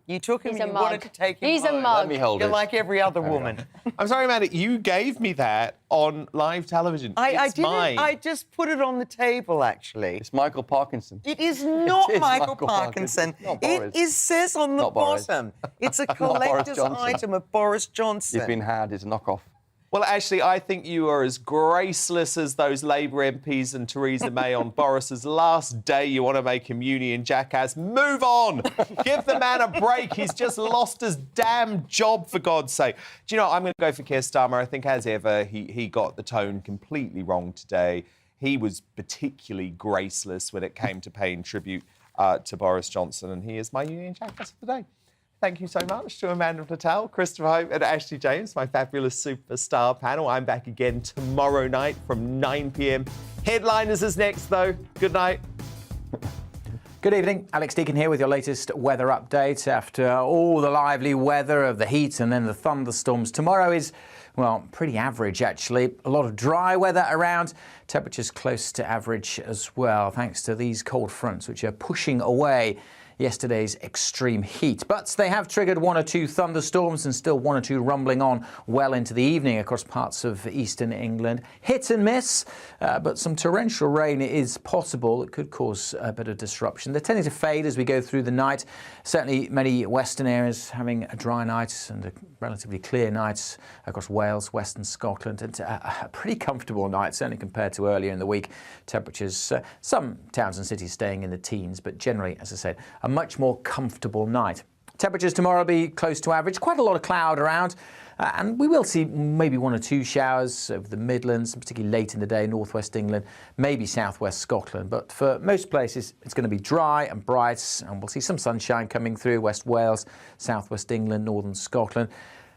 You took him He's and a you wanted mug. to take him He's home. a mug. Let me hold You're it. like every other woman. I'm sorry, Amanda, you gave me that on live television. I It's didn't. mine. I just put it on the table, actually. It's Michael Parkinson. It is not It is Michael Michael Parkinson. Parkinson. Not Boris. It says on the Not Boris. bottom. It's a Not Boris collector's Johnson. item of Boris Johnson. You've been had. It's a knockoff. Well, Ashley, I think you are as graceless as those Labour MPs and Theresa May on Boris's last day. You want to make him union jackass. Move on. Give the man a break. He's just lost his damn job, for God's sake. Do you know, I'm going to go for Keir Starmer. I think, as ever, he got the tone completely wrong today. He was particularly graceless when it came to paying tribute to Boris Johnson, and he is my union jackass for the day. Thank you so much to Amanda Patel, Christopher Hope and Ashley James, my fabulous superstar panel. I'm back again tomorrow night from 9 p.m. Headliners is next, though. Good night. Good evening. Alex Deakin here with your latest weather update. After all the lively weather of the heat and then the thunderstorms, tomorrow is, well, pretty average, actually. A lot of dry weather around. Temperatures close to average as well, thanks to these cold fronts, which are pushing away yesterday's extreme heat. But they have triggered one or two thunderstorms and still one or two rumbling on well into the evening across parts of eastern England. Hit and miss, but some torrential rain is possible. It could cause a bit of disruption. They're tending to fade as we go through the night. Certainly many western areas having a dry night and a relatively clear night across Wales, western Scotland, and a pretty comfortable night, certainly compared to earlier in the week. Temperatures, some towns and cities staying in the teens, but generally, as I said, a much more comfortable night. Temperatures tomorrow will be close to average. Quite a lot of cloud around. And we will see maybe one or two showers over the Midlands, particularly late in the day, northwest England, maybe southwest Scotland. But for most places, it's going to be dry and bright, and we'll see some sunshine coming through West Wales, southwest England, northern Scotland.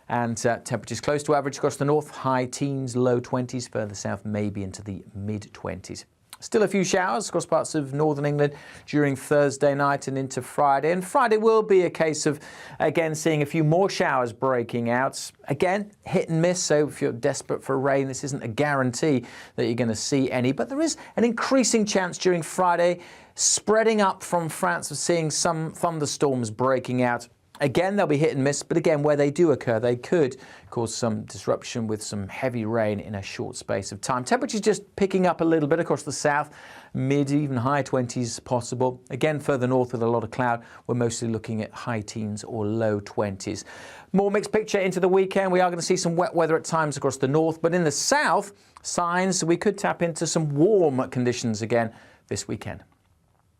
And temperatures close to average across the north, high teens, low 20s, further south maybe into the mid-20s. Still a few showers across parts of northern England during Thursday night and into Friday. And Friday will be a case of, again, seeing a few more showers breaking out. Again, hit and miss, so if you're desperate for rain, this isn't a guarantee that you're going to see any. But there is an increasing chance during Friday, spreading up from France, of seeing some thunderstorms breaking out Again, they'll be hit and miss, but again, where they do occur, they could cause some disruption with some heavy rain in a short space of time. Temperatures just picking up a little bit across the south, mid, even high 20s possible. Again, further north with a lot of cloud, we're mostly looking at high teens or low 20s. More mixed picture into the weekend. We are going to see some wet weather at times across the north, but in the south, signs we could tap into some warm conditions again this weekend.